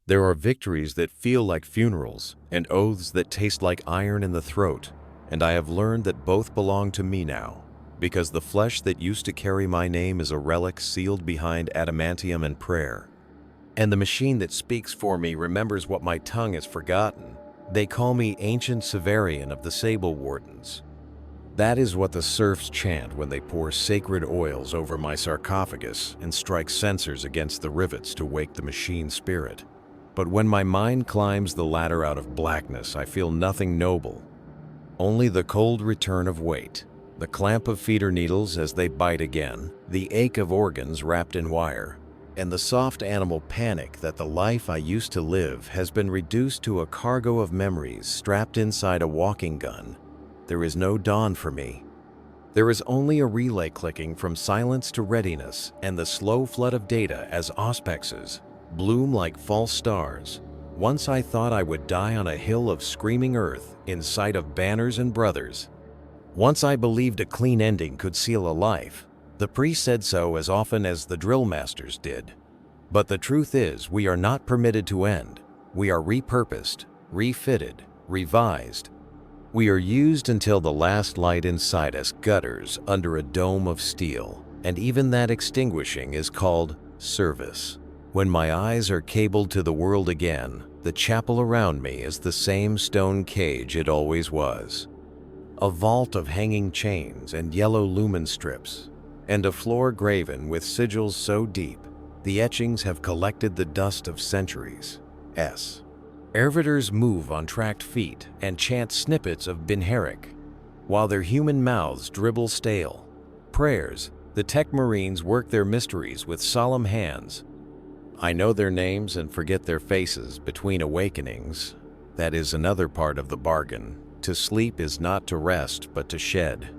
There are victories that feel like funerals and oaths that taste like iron in the throat, and I have learned that both belong to me now, because the flesh that used to carry my name is a relic sealed behind adamantium and prayer. And the machine that speaks for me remembers what my tongue has forgotten. They call me Ancient Severian of the Sable Wardens. That is what the serfs chant when they pour sacred oils over my sarcophagus and strike censers against the rivets to wake the machine spirit. But when my mind climbs the ladder out of blackness, I feel nothing noble. Only the cold return of weight, the clamp of feeder needles as they bite again, the ache of organs wrapped in wire, and the soft animal panic that the life I used to live has been reduced to a cargo of memories strapped inside a walking gun. There is no dawn for me. There is only a relay clicking from silence to readiness and the slow flood of data as auspexes bloom like false stars. Once I thought I would die on a hill of screaming earth in sight of banners and brothers. Once I believed a clean ending could seal a life. The priest said so as often as the drill masters did. But the truth is, we are not permitted to end. We are repurposed, refitted, revised. We are used until the last light inside us gutters under a dome of steel, and even that extinguishing is called service. When my eyes are cabled to the world again, the chapel around me is the same stone cage it always was. A vault of hanging chains and yellow lumen strips, and a floor graven with sigils so deep, the etchings have collected the dust of centuries. Servitors move on tracked feet and chant snippets of Binherik, while their human mouths dribble stale prayers. The tech marines work their mysteries with solemn hands. I know their names and forget their faces between awakenings. That is another part of the bargain. To sleep is not to rest, but to shed.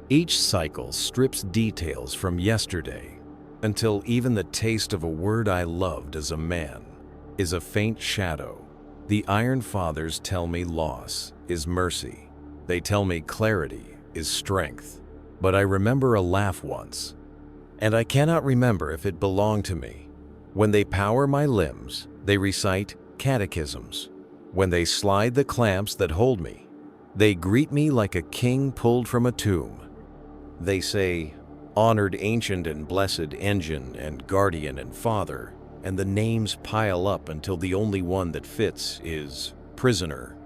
Each cycle strips details from yesterday, until even the taste of a word I loved as a man is a faint shadow. The Iron Fathers tell me loss is mercy. They tell me clarity is strength. But I remember a laugh once, and I cannot remember if it belonged to me. When they power my limbs, they recite catechisms. When they slide the clamps that hold me, they greet me like a king pulled from a tomb. They say, honored ancient and blessed engine and guardian and father, and the names pile up until the only one that fits is prisoner.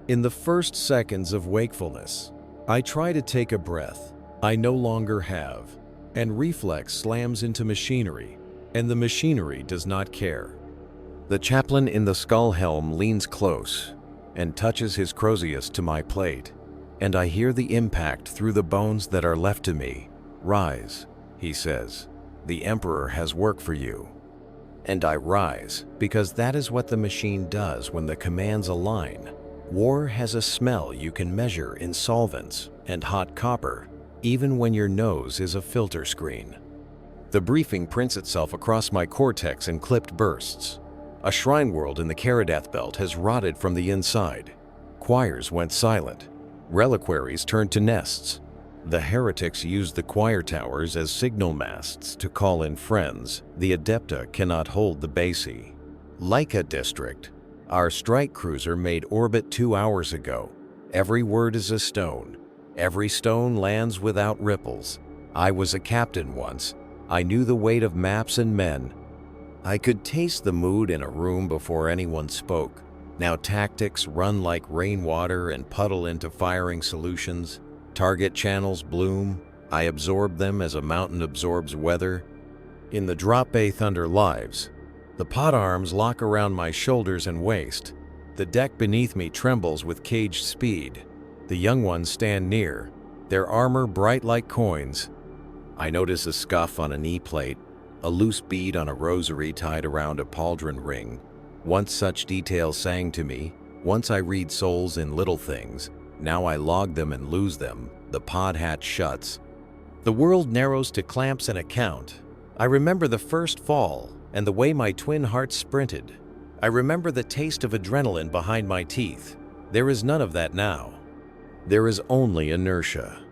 In the first seconds of wakefulness, I try to take a breath I no longer have, and reflex slams into machinery, and the machinery does not care. The chaplain in the skull helm leans close and touches his crozius to my plate, and I hear the impact through the bones that are left to me. Rise, he says. The Emperor has work for you. And I rise, because that is what the machine does when the commands align. War has a smell you can measure in solvents and hot copper, even when your nose is a filter screen. The briefing prints itself across my cortex in clipped bursts. A shrine world in the Karadath belt has rotted from the inside. Choirs went silent. Reliquaries turned to nests. The heretics used the choir towers as signal masts to call in friends. The Adepta cannot hold the Basi. Laika district. Our strike cruiser made orbit 2 hours ago. Every word is a stone. Every stone lands without ripples. I was a captain once. I knew the weight of maps and men. I could taste the mood in a room before anyone spoke. Now tactics run like rainwater and puddle into firing solutions. Target channels bloom. I absorb them as a mountain absorbs weather. In the drop bay thunder lives. The pod arms lock around my shoulders and waist. The deck beneath me trembles with caged speed. The young ones stand near, their armor bright like coins. I notice a scuff on a knee plate, a loose bead on a rosary tied around a pauldron ring. Once such details sang to me. Once I read souls in little things. Now I log them and lose them. The pod hatch shuts. The world narrows to clamps and a count. I remember the first fall and the way my twin hearts sprinted. I remember the taste of adrenaline behind my teeth. There is none of that now. There is only inertia.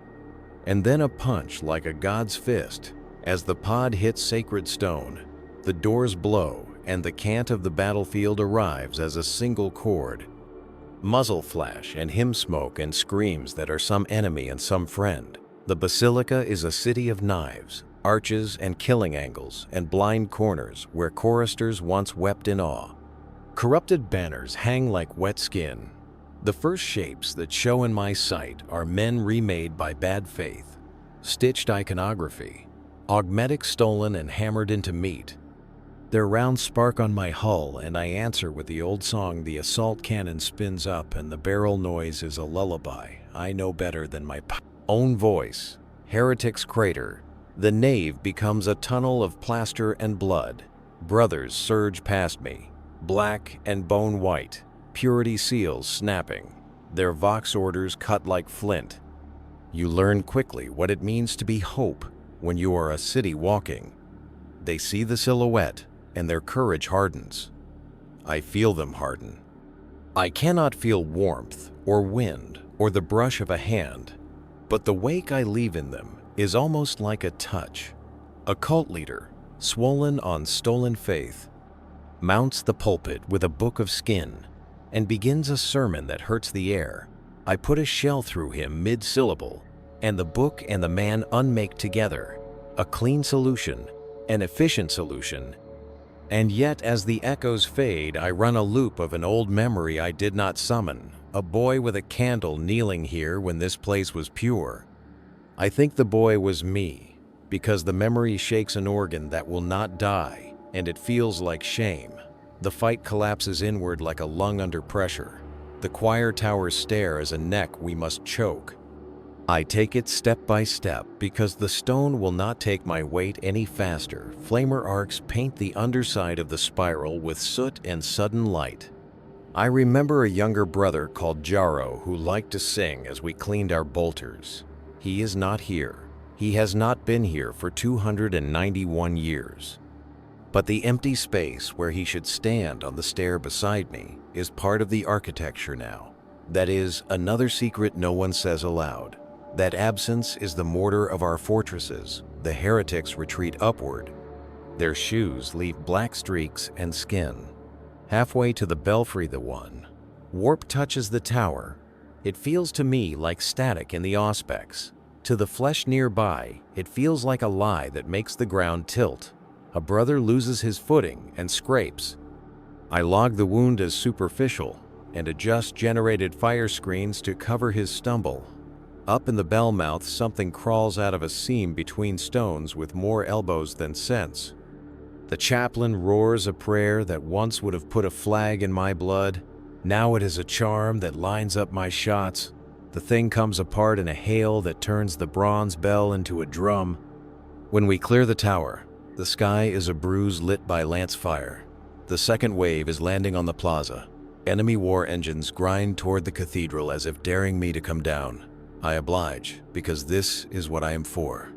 And then a punch like a god's fist. As the pod hits sacred stone, the doors blow and the cant of the battlefield arrives as a single chord. Muzzle flash and hymn smoke and screams that are some enemy and some friend. The basilica is a city of knives, arches and killing angles, and blind corners where choristers once wept in awe. Corrupted banners hang like wet skin. The first shapes that show in my sight are men remade by bad faith, stitched iconography, augmetic stolen and hammered into meat. Their rounds spark on my hull, and I answer with the old song. The assault cannon spins up, and the barrel noise is a lullaby. I know better than my own voice. Heretic's crater. The nave becomes a tunnel of plaster and blood. Brothers surge past me, black and bone white, purity seals snapping, their vox orders cut like flint. You learn quickly what it means to be hope when you are a city walking. They see the silhouette, and their courage hardens. I feel them harden. I cannot feel warmth or wind or the brush of a hand, but the wake I leave in them is almost like a touch. A cult leader, swollen on stolen faith, mounts the pulpit with a book of skin and begins a sermon that hurts the air. I put a shell through him mid-syllable, and the book and the man unmake together. A clean solution, an efficient solution. And yet, as the echoes fade, I run a loop of an old memory I did not summon, a boy with a candle kneeling here when this place was pure. I think the boy was me, because the memory shakes an organ that will not die, and it feels like shame. The fight collapses inward like a lung under pressure. The choir towers stare as a neck we must choke. I take it step by step because the stone will not take my weight any faster. Flamer arcs paint the underside of the spiral with soot and sudden light. I remember a younger brother called Jaro who liked to sing as we cleaned our bolters. He is not here. He has not been here for 291 years. But the empty space where he should stand on the stair beside me is part of the architecture now. That is another secret no one says aloud. That absence is the mortar of our fortresses. The heretics retreat upward. Their shoes leave black streaks and skin. Halfway to the belfry, the one. Warp touches the tower. It feels to me like static in the auspex. To the flesh nearby, it feels like a lie that makes the ground tilt. A brother loses his footing and scrapes. I log the wound as superficial and adjust generated fire screens to cover his stumble. Up in the bell mouth, something crawls out of a seam between stones with more elbows than sense. The chaplain roars a prayer that once would have put a flag in my blood. Now it is a charm that lines up my shots. The thing comes apart in a hail that turns the bronze bell into a drum. When we clear the tower, the sky is a bruise lit by lance fire. The second wave is landing on the plaza. Enemy war engines grind toward the cathedral as if daring me to come down. I oblige, because this is what I am for.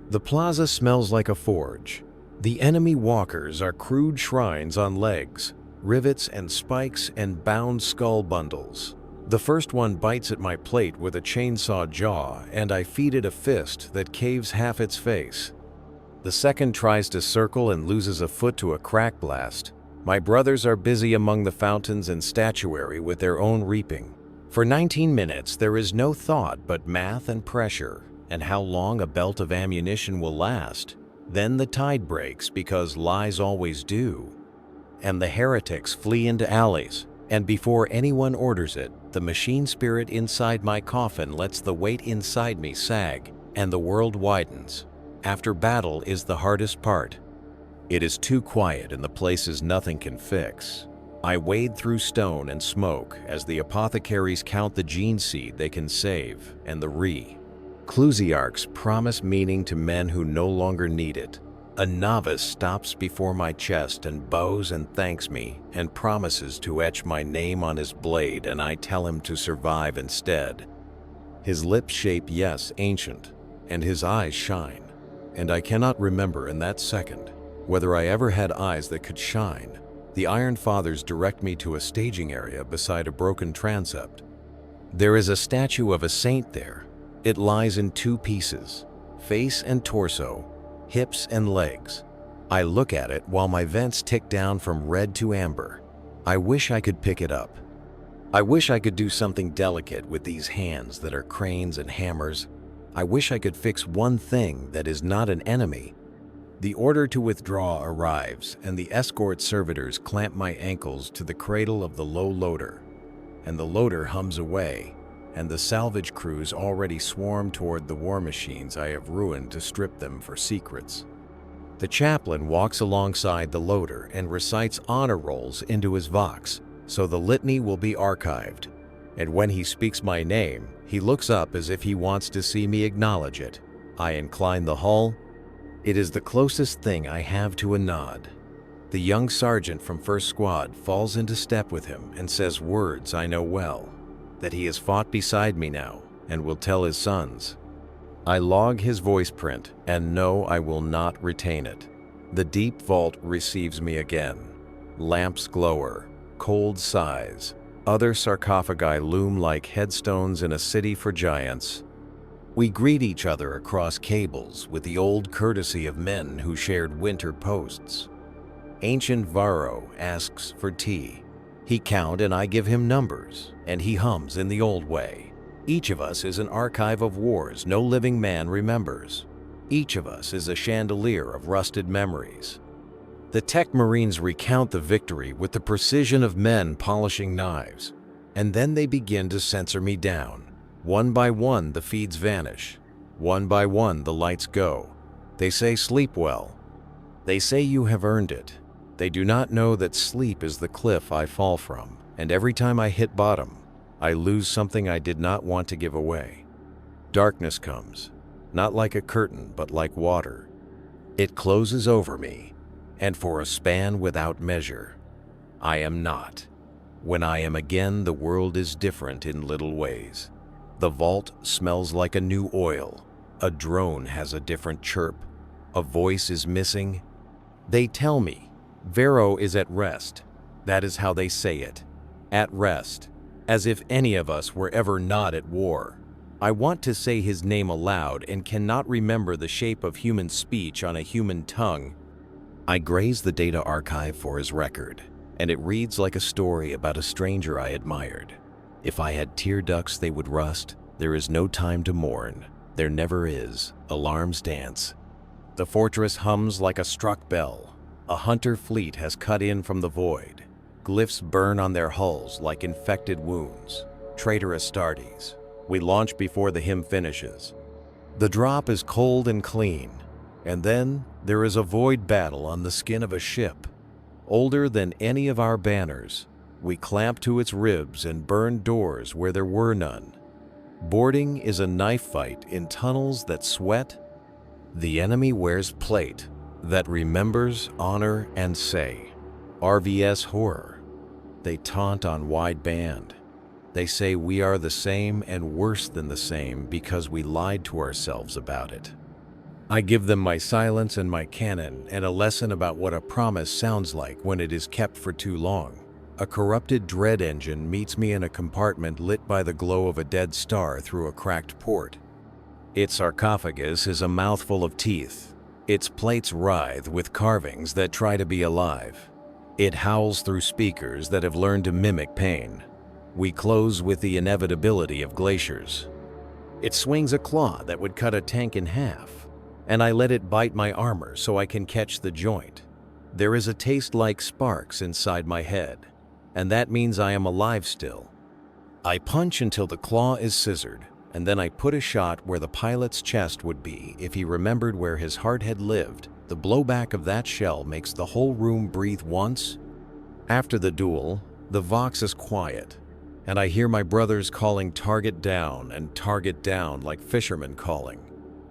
The plaza smells like a forge. The enemy walkers are crude shrines on legs, rivets and spikes and bound skull bundles. The first one bites at my plate with a chainsaw jaw, and I feed it a fist that caves half its face. The second tries to circle and loses a foot to a crack blast. My brothers are busy among the fountains and statuary with their own reaping. For 19 minutes, there is no thought but math and pressure, and how long a belt of ammunition will last. Then the tide breaks, because lies always do. And the heretics flee into alleys, and before anyone orders it, the machine spirit inside my coffin lets the weight inside me sag, and the world widens. After battle is the hardest part. It is too quiet in the places nothing can fix. I wade through stone and smoke as the apothecaries count the gene seed they can save, and the Clusiarchs promise meaning to men who no longer need it. A novice stops before my chest and bows and thanks me and promises to etch my name on his blade, and I tell him to survive instead. His lips shape yes, ancient, and his eyes shine, and I cannot remember in that second whether I ever had eyes that could shine. The Iron Fathers direct me to a staging area beside a broken transept. There is a statue of a saint there. It lies in two pieces, face and torso, hips and legs. I look at it while my vents tick down from red to amber. I wish I could pick it up. I wish I could do something delicate with these hands that are cranes and hammers. I wish I could fix one thing that is not an enemy. The order to withdraw arrives, and the escort servitors clamp my ankles to the cradle of the low loader. And the loader hums away, and the salvage crews already swarm toward the war machines I have ruined to strip them for secrets. The chaplain walks alongside the loader and recites honor rolls into his vox, so the litany will be archived. And when he speaks my name, he looks up as if he wants to see me acknowledge it. I incline the hull. It is the closest thing I have to a nod. The young sergeant from First Squad falls into step with him and says words I know well, that he has fought beside me now and will tell his sons. I log his voice print and know I will not retain it. The deep vault receives me again. Lamps glower, cold sighs. Other sarcophagi loom like headstones in a city for giants. We greet each other across cables with the old courtesy of men who shared winter posts. Ancient Varro asks for tea. He counts and I give him numbers, and he hums in the old way. Each of us is an archive of wars no living man remembers. Each of us is a chandelier of rusted memories. The tech marines recount the victory with the precision of men polishing knives, and then they begin to censor me down. One by one the feeds vanish. One by one the lights go. They say sleep well. They say you have earned it. They do not know that sleep is the cliff I fall from, and every time I hit bottom, I lose something I did not want to give away. Darkness comes, not like a curtain, but like water. It closes over me, and for a span without measure. I am not. When I am again, the world is different in little ways. The vault smells like a new oil. A drone has a different chirp. A voice is missing. They tell me, Varro is at rest. That is how they say it. At rest. As if any of us were ever not at war. I want to say his name aloud and cannot remember the shape of human speech on a human tongue. I graze the data archive for his record, and it reads like a story about a stranger I admired. If I had tear ducts, they would rust. There is no time to mourn. There never is. Alarms dance. The fortress hums like a struck bell. A hunter fleet has cut in from the void. Glyphs burn on their hulls like infected wounds. Traitor Astartes. We launch before the hymn finishes. The drop is cold and clean, and then there is a void battle on the skin of a ship. Older than any of our banners, we clamp to its ribs and burn doors where there were none. Boarding is a knife fight in tunnels that sweat. The enemy wears plate that remembers, honor, and say. RVS horror. They taunt on wide band. They say we are the same and worse than the same because we lied to ourselves about it. I give them my silence and my cannon and a lesson about what a promise sounds like when it is kept for too long. A corrupted dread engine meets me in a compartment lit by the glow of a dead star through a cracked port. Its sarcophagus is a mouthful of teeth. Its plates writhe with carvings that try to be alive. It howls through speakers that have learned to mimic pain. We close with the inevitability of glaciers. It swings a claw that would cut a tank in half, and I let it bite my armor so I can catch the joint. There is a taste like sparks inside my head, and that means I am alive still. I punch until the claw is scissored, and then I put a shot where the pilot's chest would be if he remembered where his heart had lived. The blowback of that shell makes the whole room breathe once. After the duel, the Vox is quiet, and I hear my brothers calling target down and target down like fishermen calling.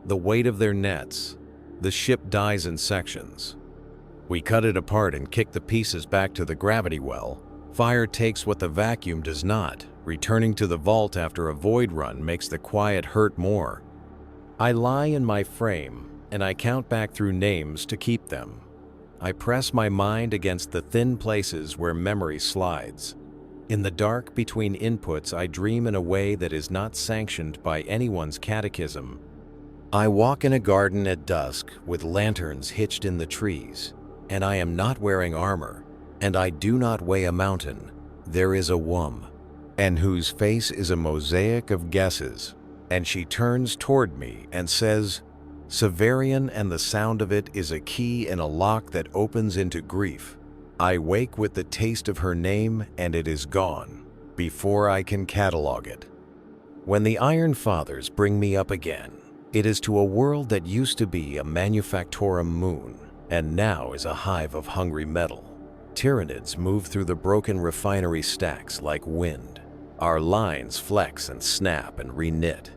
The weight of their nets. The ship dies in sections. We cut it apart and kick the pieces back to the gravity well. Fire takes what the vacuum does not. Returning to the vault after a void run makes the quiet hurt more. I lie in my frame, and I count back through names to keep them. I press my mind against the thin places where memory slides. In the dark between inputs, I dream in a way that is not sanctioned by anyone's catechism. I walk in a garden at dusk with lanterns hitched in the trees, and I am not wearing armor, and I do not weigh a mountain. There is a woman, and whose face is a mosaic of guesses, and she turns toward me and says, "Severian," and the sound of it is a key in a lock that opens into grief. I wake with the taste of her name, and it is gone before I can catalog it. When the Iron Fathers bring me up again, it is to a world that used to be a manufactorum moon, and now is a hive of hungry metal. Tyranids move through the broken refinery stacks like wind. Our lines flex and snap and reknit.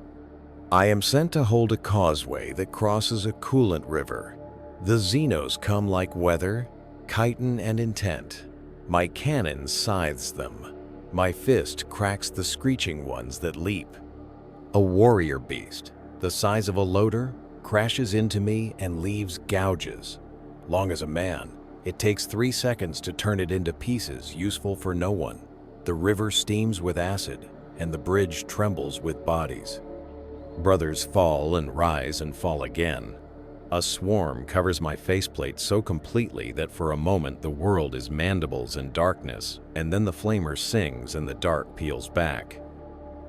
I am sent to hold a causeway that crosses a coolant river. The Xenos come like weather, chitin and intent. My cannon scythes them. My fist cracks the screeching ones that leap. A warrior beast, the size of a loader, crashes into me and leaves gouges. Long as a man, it takes 3 seconds to turn it into pieces useful for no one. The river steams with acid, and the bridge trembles with bodies. Brothers fall and rise and fall again. A swarm covers my faceplate so completely that for a moment the world is mandibles and darkness, and then the flamer sings and the dark peels back.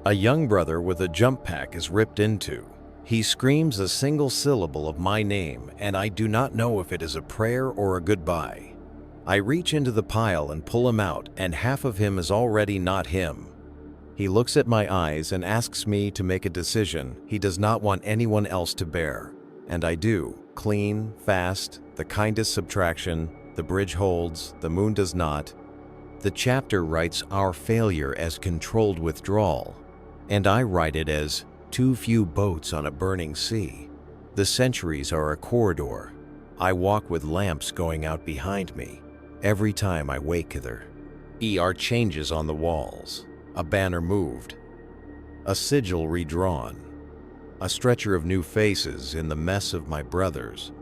A young brother with a jump pack is ripped into. He screams a single syllable of my name, and I do not know if it is a prayer or a goodbye. I reach into the pile and pull him out, and half of him is already not him. He looks at my eyes and asks me to make a decision he does not want anyone else to bear. And I do. Clean, fast, the kindest subtraction, the bridge holds, the moon does not. The chapter writes our failure as controlled withdrawal, and I write it as too few boats on a burning sea. The centuries are a corridor. I walk with lamps going out behind me. Every time I wake hither, are changes on the walls, a banner moved, a sigil redrawn, a stretcher of new faces in the mess of my brothers.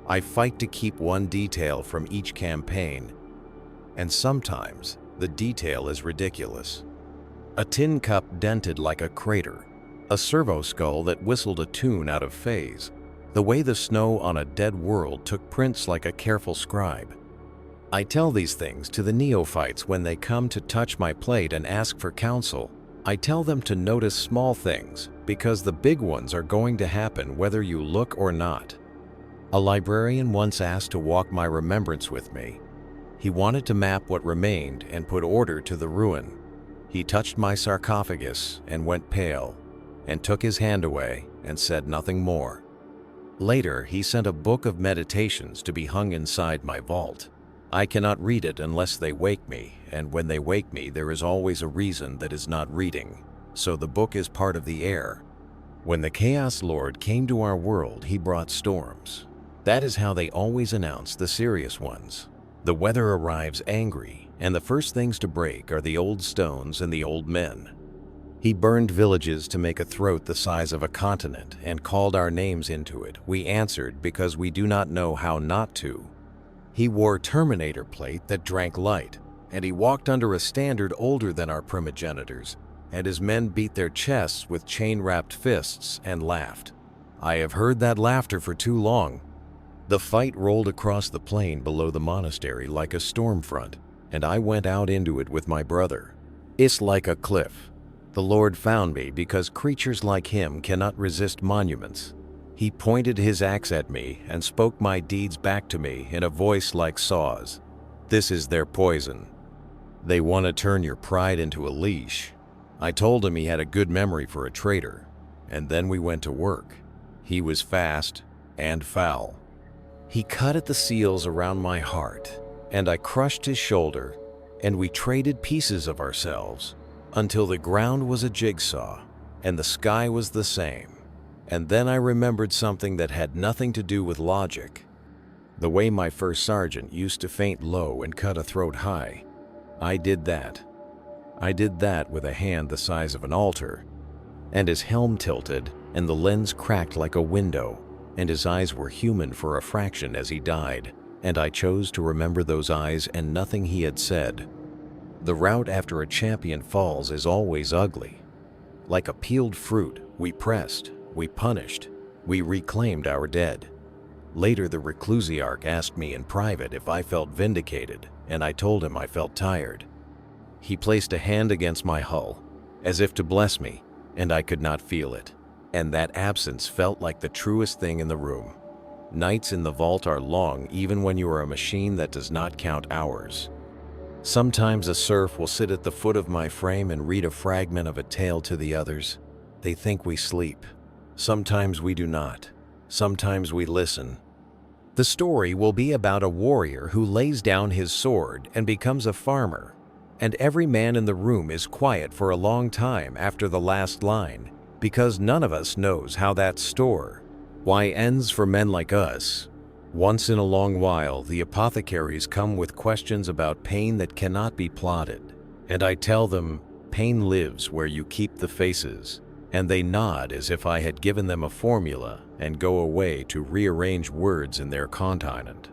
I fight to keep one detail from each campaign, and sometimes the detail is ridiculous. A tin cup dented like a crater, a servo skull that whistled a tune out of phase, the way the snow on a dead world took prints like a careful scribe. I tell these things to the neophytes when they come to touch my plate and ask for counsel. I tell them to notice small things, because the big ones are going to happen whether you look or not. A librarian once asked to walk my remembrance with me. He wanted to map what remained and put order to the ruin. He touched my sarcophagus and went pale, and took his hand away and said nothing more. Later, he sent a book of meditations to be hung inside my vault. I cannot read it unless they wake me, and when they wake me, there is always a reason that is not reading, so the book is part of the air. When the Chaos Lord came to our world, he brought storms. That is how they always announce the serious ones. The weather arrives angry, and the first things to break are the old stones and the old men. He burned villages to make a throat the size of a continent and called our names into it. We answered because we do not know how not to. He wore Terminator plate that drank light, and he walked under a standard older than our primogenitors, and his men beat their chests with chain-wrapped fists and laughed. I have heard that laughter for too long. The fight rolled across the plain below the monastery like a storm front, and I went out into it with my brother. It's like a cliff. The Lord found me because creatures like him cannot resist monuments. He pointed his axe at me and spoke my deeds back to me in a voice like saws. This is their poison. They want to turn your pride into a leash. I told him he had a good memory for a traitor, and then we went to work. He was fast and foul. He cut at the seals around my heart, and I crushed his shoulder, and we traded pieces of ourselves until the ground was a jigsaw and the sky was the same. And then I remembered something that had nothing to do with logic. The way my first sergeant used to feint low and cut a throat high. I did that. I did that with a hand the size of an altar. And his helm tilted, and the lens cracked like a window, and his eyes were human for a fraction as he died, and I chose to remember those eyes and nothing he had said. The route after a champion falls is always ugly. Like a peeled fruit, we pressed, we punished, We reclaimed our dead. Later, the Reclusiarch asked me in private if I felt vindicated, and I told him I felt tired. He placed a hand against my hull, as if to bless me, and I could not feel it. And that absence felt like the truest thing in the room. Nights in the vault are long even when you are a machine that does not count hours. Sometimes a serf will sit at the foot of my frame and read a fragment of a tale to the others. They think we sleep. Sometimes we do not. Sometimes we listen. The story will be about a warrior who lays down his sword and becomes a farmer, and every man in the room is quiet for a long time after the last line, because none of us knows how that why ends for men like us. Once in a long while, the apothecaries come with questions about pain that cannot be plotted, and I tell them, pain lives where you keep the faces, and they nod as if I had given them a formula and go away to rearrange words in their continent.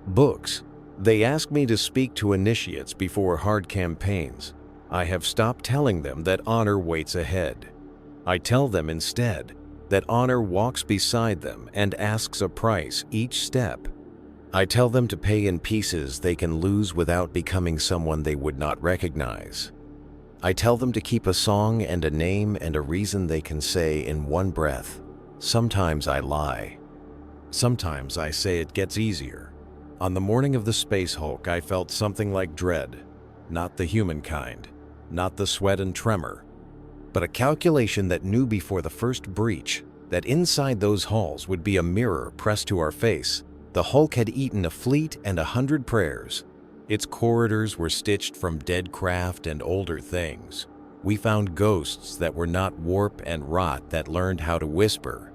Books. They ask me to speak to initiates before hard campaigns. I have stopped telling them that honor waits ahead. I tell them instead that honor walks beside them and asks a price each step. I tell them to pay in pieces they can lose without becoming someone they would not recognize. I tell them to keep a song and a name and a reason they can say in one breath. Sometimes I lie. Sometimes I say it gets easier. On the morning of the Space Hulk, I felt something like dread. Not the human kind, not the sweat and tremor, but a calculation that knew before the first breach that inside those halls would be a mirror pressed to our face. The Hulk had eaten a fleet and 100 prayers. Its corridors were stitched from dead craft and older things. We found ghosts that were not warp and rot that learned how to whisper.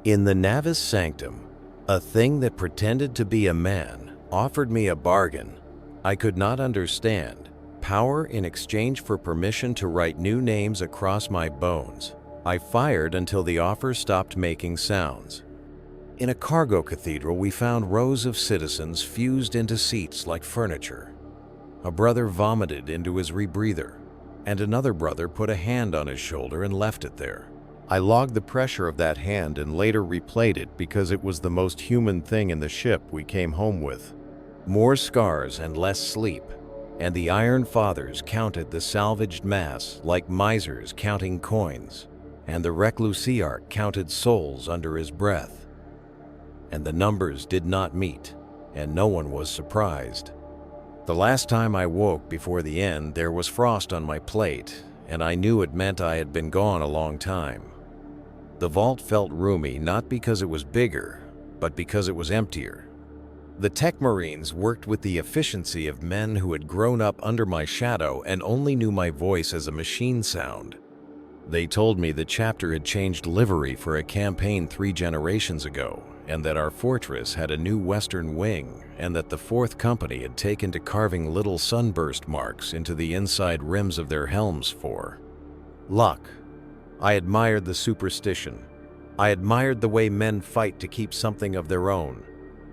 In the Navis Sanctum, a thing that pretended to be a man offered me a bargain I could not understand. Power in exchange for permission to write new names across my bones. I fired until the offer stopped making sounds. In a cargo cathedral, we found rows of citizens fused into seats like furniture. A brother vomited into his rebreather, and another brother put a hand on his shoulder and left it there. I logged the pressure of that hand and later replayed it because it was the most human thing in the ship we came home with. More scars and less sleep. And the Iron Fathers counted the salvaged mass like misers counting coins, and the Reclusiarch counted souls under his breath. And the numbers did not meet, and no one was surprised. The last time I woke before the end, there was frost on my plate, and I knew it meant I had been gone a long time. The vault felt roomy not because it was bigger, but because it was emptier. The Tech Marines worked with the efficiency of men who had grown up under my shadow and only knew my voice as a machine sound. They told me the chapter had changed livery for a campaign 3 generations ago, and that our fortress had a new western wing, and that the 4th Company had taken to carving little sunburst marks into the inside rims of their helms for luck. I admired the superstition. I admired the way men fight to keep something of their own,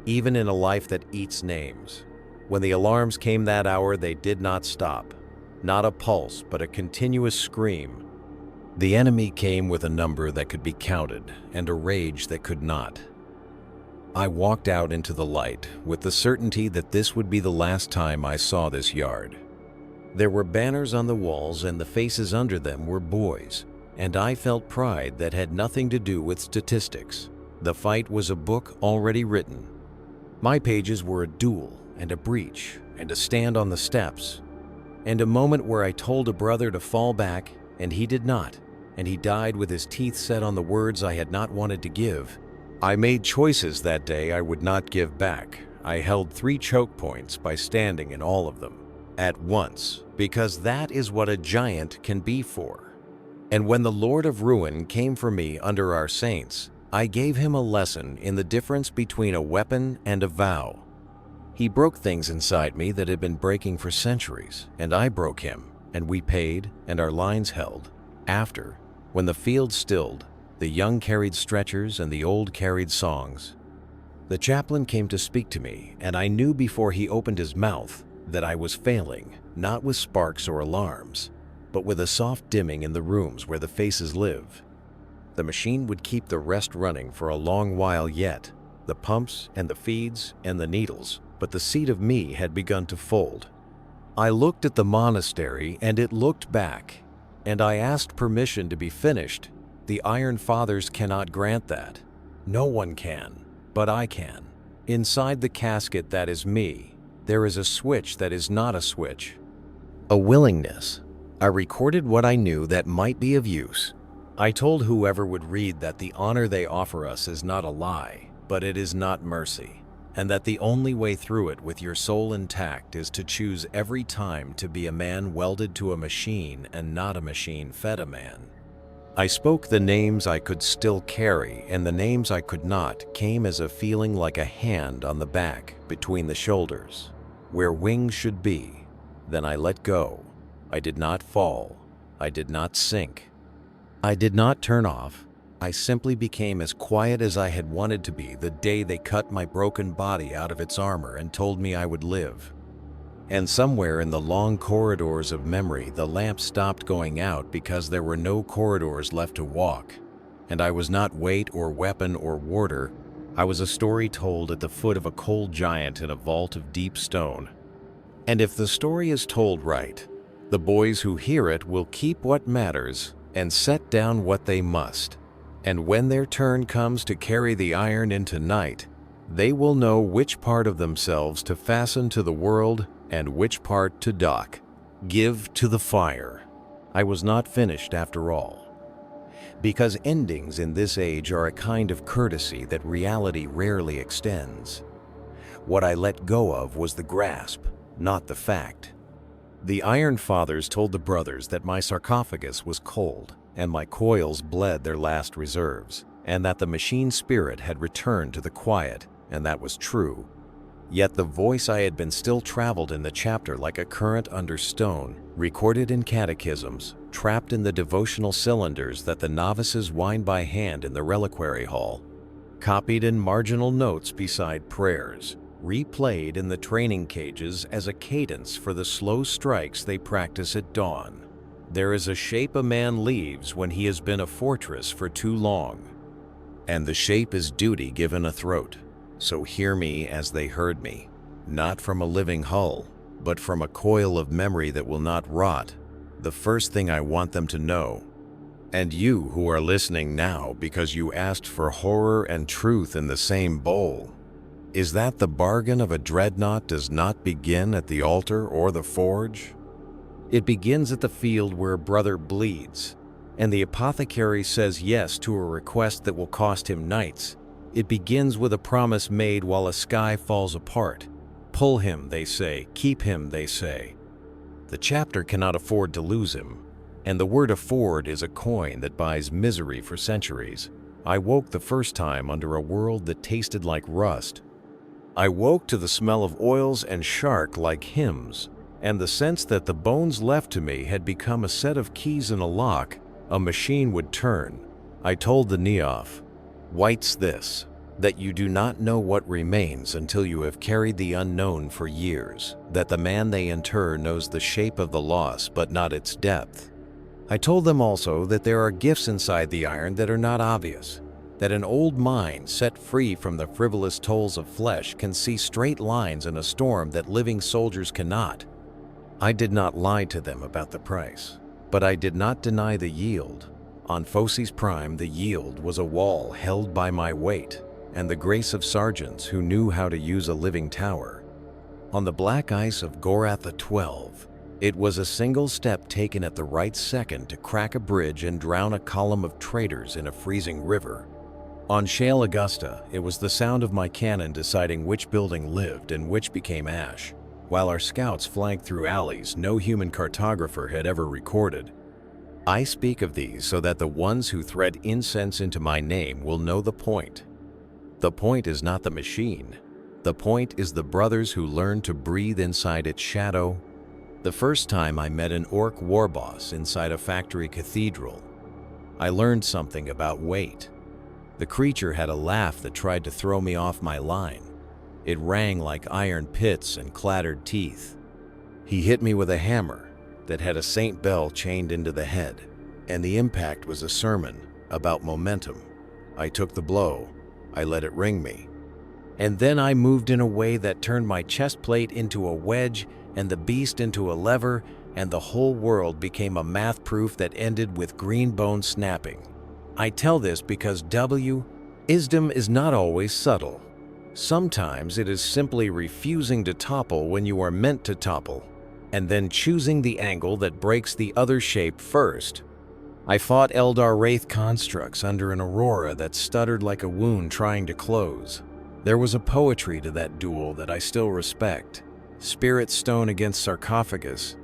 even in a life that eats names. When the alarms came that hour, they did not stop. Not a pulse, but a continuous scream. The enemy came with a number that could be counted, and a rage that could not. I walked out into the light, with the certainty that this would be the last time I saw this yard. There were banners on the walls, and the faces under them were boys, and I felt pride that had nothing to do with statistics. The fight was a book already written. My pages were a duel and a breach and a stand on the steps, and a moment where I told a brother to fall back, and he did not, and he died with his teeth set on the words I had not wanted to give. I made choices that day I would not give back. I held 3 choke points by standing in all of them at once, because that is what a giant can be for. And when the Lord of Ruin came for me under our saints, I gave him a lesson in the difference between a weapon and a vow. He broke things inside me that had been breaking for centuries, and I broke him, and we paid, and our lines held. After, when the field stilled, the young carried stretchers and the old carried songs. The chaplain came to speak to me, and I knew before he opened his mouth that I was failing, not with sparks or alarms, but with a soft dimming in the rooms where the faces live. The machine would keep the rest running for a long while yet, the pumps and the feeds and the needles, but the seed of me had begun to fold. I looked at the monastery and it looked back, and I asked permission to be finished. The Iron Fathers cannot grant that. No one can, but I can. Inside the casket that is me, there is a switch that is not a switch. A willingness. I recorded what I knew that might be of use. I told whoever would read that the honor they offer us is not a lie, but it is not mercy, and that the only way through it with your soul intact is to choose every time to be a man welded to a machine and not a machine fed a man. I spoke the names I could still carry, and the names I could not came as a feeling like a hand on the back between the shoulders, where wings should be. Then I let go. I did not fall. I did not sink. I did not turn off. I simply became as quiet as I had wanted to be the day they cut my broken body out of its armor and told me I would live. And somewhere in the long corridors of memory, the lamp stopped going out because there were no corridors left to walk. And I was not weight or weapon or warder. I was a story told at the foot of a cold giant in a vault of deep stone. And if the story is told right, the boys who hear it will keep what matters and set down what they must. And when their turn comes to carry the iron into night, they will know which part of themselves to fasten to the world and which part to dock. Give to the fire. I was not finished after all. Because endings in this age are a kind of courtesy that reality rarely extends. What I let go of was the grasp, not the fact. The Iron Fathers told the brothers that my sarcophagus was cold and my coils bled their last reserves, and that the machine spirit had returned to the quiet, and that was true. Yet the voice I had been still traveled in the chapter like a current under stone, recorded in catechisms, trapped in the devotional cylinders that the novices wind by hand in the reliquary hall, copied in marginal notes beside prayers, replayed in the training cages as a cadence for the slow strikes they practice at dawn. There is a shape a man leaves when he has been a fortress for too long, and the shape is duty given a throat. So hear me as they heard me, not from a living hull, but from a coil of memory that will not rot, the first thing I want them to know. And you who are listening now because you asked for horror and truth in the same bowl, is that the bargain of a dreadnought does not begin at the altar or the forge? It begins at the field where a brother bleeds, and the apothecary says yes to a request that will cost him knights. It begins with a promise made while a sky falls apart. Pull him, they say. Keep him, they say. The chapter cannot afford to lose him, and the word afford is a coin that buys misery for centuries. I woke the first time under a world that tasted like rust. I woke to the smell of oils and shark like hymns, and the sense that the bones left to me had become a set of keys in a lock a machine would turn. I told the Neoph, "White's this, that you do not know what remains until you have carried the unknown for years, that the man they inter knows the shape of the loss but not its depth." I told them also that there are gifts inside the iron that are not obvious, that an old mind set free from the frivolous tolls of flesh can see straight lines in a storm that living soldiers cannot. I did not lie to them about the price, but I did not deny the yield. On Phosys Prime, the yield was a wall held by my weight and the grace of sergeants who knew how to use a living tower. On the black ice of Goratha 12, it was a single step taken at the right second to crack a bridge and drown a column of traitors in a freezing river. On Shale Augusta, it was the sound of my cannon deciding which building lived and which became ash, while our scouts flanked through alleys no human cartographer had ever recorded. I speak of these so that the ones who thread incense into my name will know the point. The point is not the machine. The point is the brothers who learned to breathe inside its shadow. The first time I met an orc war boss inside a factory cathedral, I learned something about weight. The creature had a laugh that tried to throw me off my line. It rang like iron pits and clattered teeth. He hit me with a hammer that had a Saint Bell chained into the head, and the impact was a sermon. about momentum. I took the blow. I let it ring me. And then I moved in a way that turned my chest plate into a wedge and the beast into a lever, and the whole world became a math proof that ended with green bone snapping. I tell this because wisdom is not always subtle. Sometimes it is simply refusing to topple when you are meant to topple, and then choosing the angle that breaks the other shape first. I fought Eldar Wraith constructs under an aurora that stuttered like a wound trying to close. There was a poetry to that duel that I still respect. Spirit stone against sarcophagus.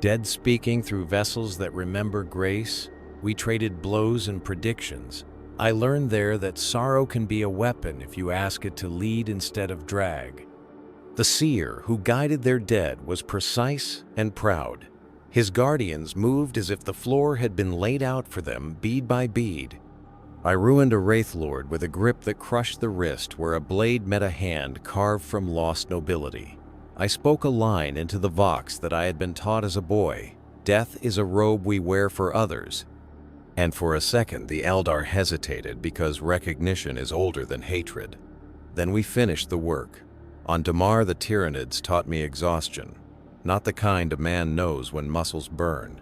Dead speaking through vessels that remember grace. We traded blows and predictions. I learned there that sorrow can be a weapon if you ask it to lead instead of drag. The seer who guided their dead was precise and proud. His guardians moved as if the floor had been laid out for them bead by bead. I ruined a Wraith Lord with a grip that crushed the wrist where a blade met a hand carved from lost nobility. I spoke a line into the vox that I had been taught as a boy. Death is a robe we wear for others. And for a second the Eldar hesitated because recognition is older than hatred. Then we finished the work. On Damar the Tyranids taught me exhaustion. Not the kind a man knows when muscles burn.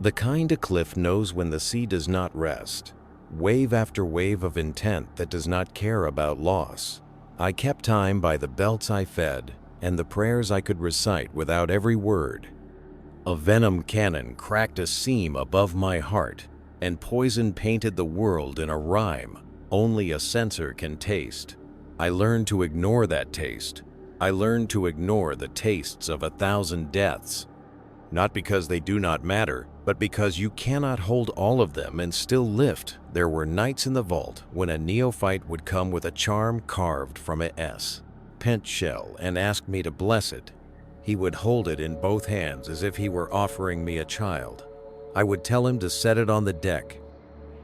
The kind a cliff knows when the sea does not rest. Wave after wave of intent that does not care about loss. I kept time by the belts I fed and the prayers I could recite without every word. A venom cannon cracked a seam above my heart, and poison painted the world in a rhyme only a censor can taste. I learned to ignore that taste. I learned to ignore the tastes of 1,000 deaths. Not because they do not matter, but because you cannot hold all of them and still lift. There were nights in the vault when a neophyte would come with a charm carved from a pent shell and ask me to bless it. He would hold it in both hands as if he were offering me a child. I would tell him to set it on the deck.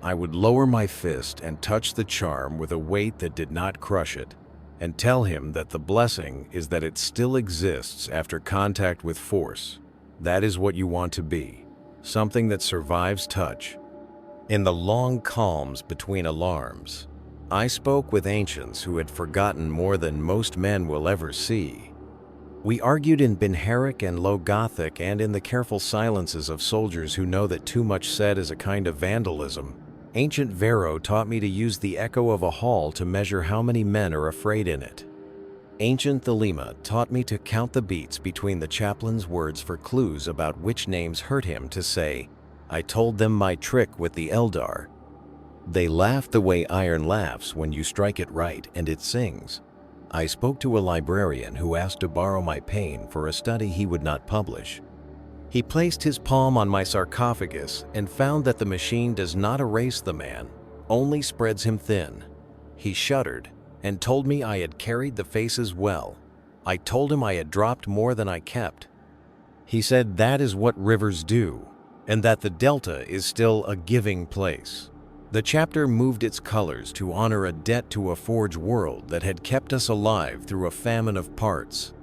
I would lower my fist and touch the charm with a weight that did not crush it, and tell him that the blessing is that it still exists after contact with force. That is what you want to be, something that survives touch. In the long calms between alarms, I spoke with ancients who had forgotten more than most men will ever see. We argued in Binharic and Low Gothic and in the careful silences of soldiers who know that too much said is a kind of vandalism. Ancient Vero taught me to use the echo of a hall to measure how many men are afraid in it. Ancient Thelema taught me to count the beats between the chaplain's words for clues about which names hurt him to say, I told them my trick with the Eldar. They laughed the way iron laughs when you strike it right and it sings. I spoke to a librarian who asked to borrow my pain for a study he would not publish. He placed his palm on my sarcophagus and found that the machine does not erase the man, only spreads him thin. He shuddered and told me I had carried the faces well. I told him I had dropped more than I kept. He said that is what rivers do, and that the delta is still a giving place. The chapter moved its colors to honor a debt to a forge world that had kept us alive through a famine of parts.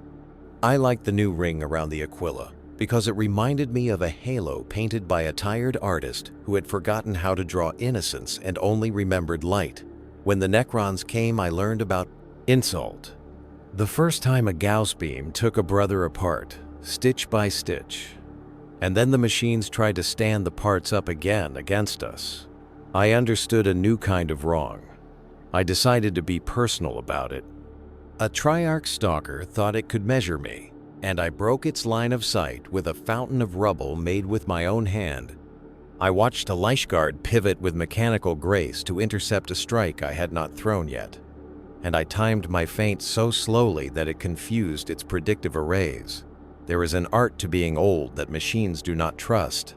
I liked the new ring around the Aquila because it reminded me of a halo painted by a tired artist who had forgotten how to draw innocence and only remembered light. When the Necrons came, I learned about insult. The first time a Gauss beam took a brother apart, stitch by stitch. And then the machines tried to stand the parts up again against us. I understood a new kind of wrong. I decided to be personal about it. A Triarch stalker thought it could measure me, and I broke its line of sight with a fountain of rubble made with my own hand. I watched a Leichgard pivot with mechanical grace to intercept a strike I had not thrown yet, and I timed my feint so slowly that it confused its predictive arrays. There is an art to being old that machines do not trust.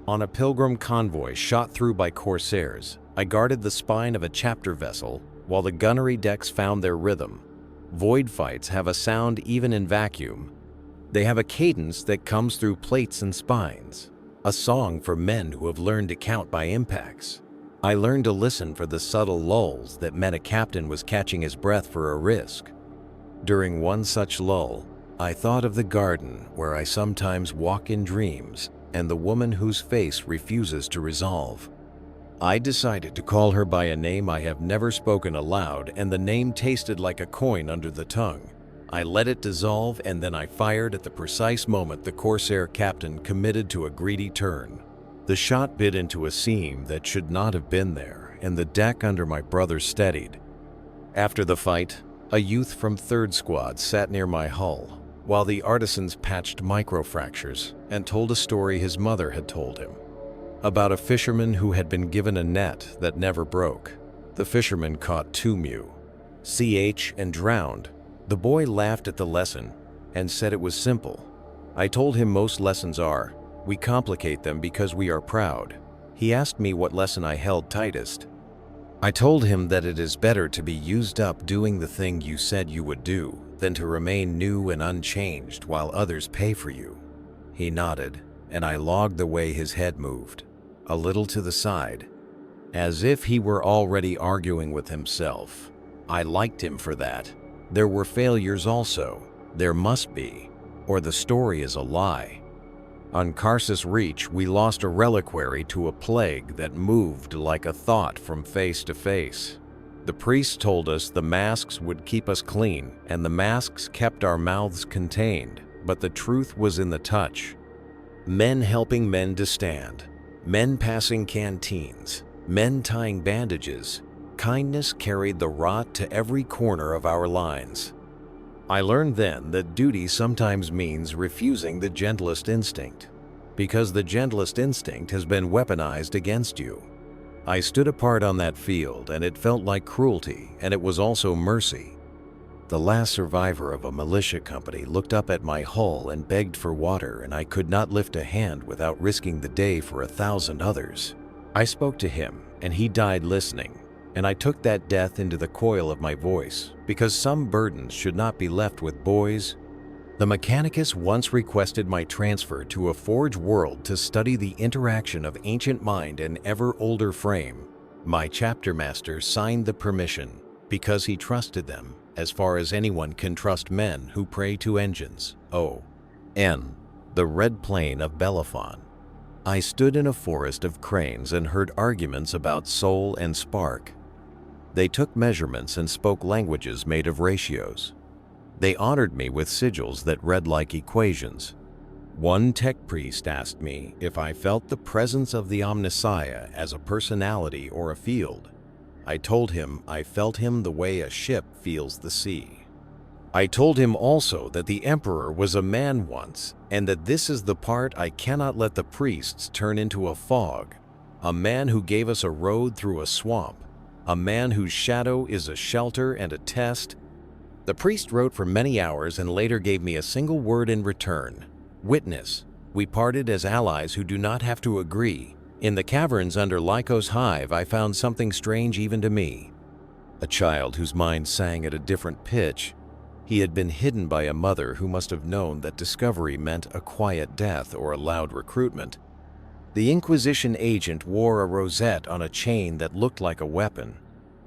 On a pilgrim convoy shot through by corsairs, I guarded the spine of a chapter vessel while the gunnery decks found their rhythm. Void fights have a sound even in vacuum. They have a cadence that comes through plates and spines, a song for men who have learned to count by impacts. I learned to listen for the subtle lulls that meant a captain was catching his breath for a risk. During one such lull, I thought of the garden where I sometimes walk in dreams and the woman whose face refuses to resolve. I decided to call her by a name I have never spoken aloud, and the name tasted like a coin under the tongue. I let it dissolve, and then I fired at the precise moment the Corsair captain committed to a greedy turn. The shot bit into a seam that should not have been there, and the deck under my brother steadied. After the fight, a youth from 3rd Squad sat near my hull, while the artisans patched microfractures and told a story his mother had told him, about a fisherman who had been given a net that never broke. The fisherman caught 2 ch and drowned. The boy laughed at the lesson and said it was simple. I told him most lessons are. We complicate them because we are proud. He asked me what lesson I held tightest. I told him that it is better to be used up doing the thing you said you would do than to remain new and unchanged while others pay for you. He nodded, and I logged the way his head moved, a little to the side, as if he were already arguing with himself. I liked him for that. There were failures also. There must be, or the story is a lie. On Karsus Reach, we lost a reliquary to a plague that moved like a thought from face to face. The priest told us the masks would keep us clean, and the masks kept our mouths contained, but the truth was in the touch. Men helping men to stand, men passing canteens, men tying bandages. Kindness carried the rot to every corner of our lines. I learned then that duty sometimes means refusing the gentlest instinct, because the gentlest instinct has been weaponized against you. I stood apart on that field, and it felt like cruelty, and it was also mercy. The last survivor of a militia company looked up at my hull and begged for water, and I could not lift a hand without risking the day for 1,000 others. I spoke to him, and he died listening. And I took that death into the coil of my voice, because some burdens should not be left with boys. The Mechanicus once requested my transfer to a forge world to study the interaction of ancient mind and ever-older frame. My chapter master signed the permission, because he trusted them, as far as anyone can trust men who pray to engines. O.N. The Red Plain of Bellefonte. I stood in a forest of cranes and heard arguments about soul and spark. They took measurements and spoke languages made of ratios. They honored me with sigils that read like equations. One tech priest asked me if I felt the presence of the Omnissiah as a personality or a field. I told him I felt him the way a ship feels the sea. I told him also that the Emperor was a man once, and that this is the part I cannot let the priests turn into a fog. A man who gave us a road through a swamp. A man whose shadow is a shelter and a test. The priest wrote for many hours and later gave me a single word in return. Witness. We parted as allies who do not have to agree. In the caverns under Lyco's hive, I found something strange even to me. A child whose mind sang at a different pitch. He had been hidden by a mother who must have known that discovery meant a quiet death or a loud recruitment. The Inquisition agent wore a rosette on a chain that looked like a weapon.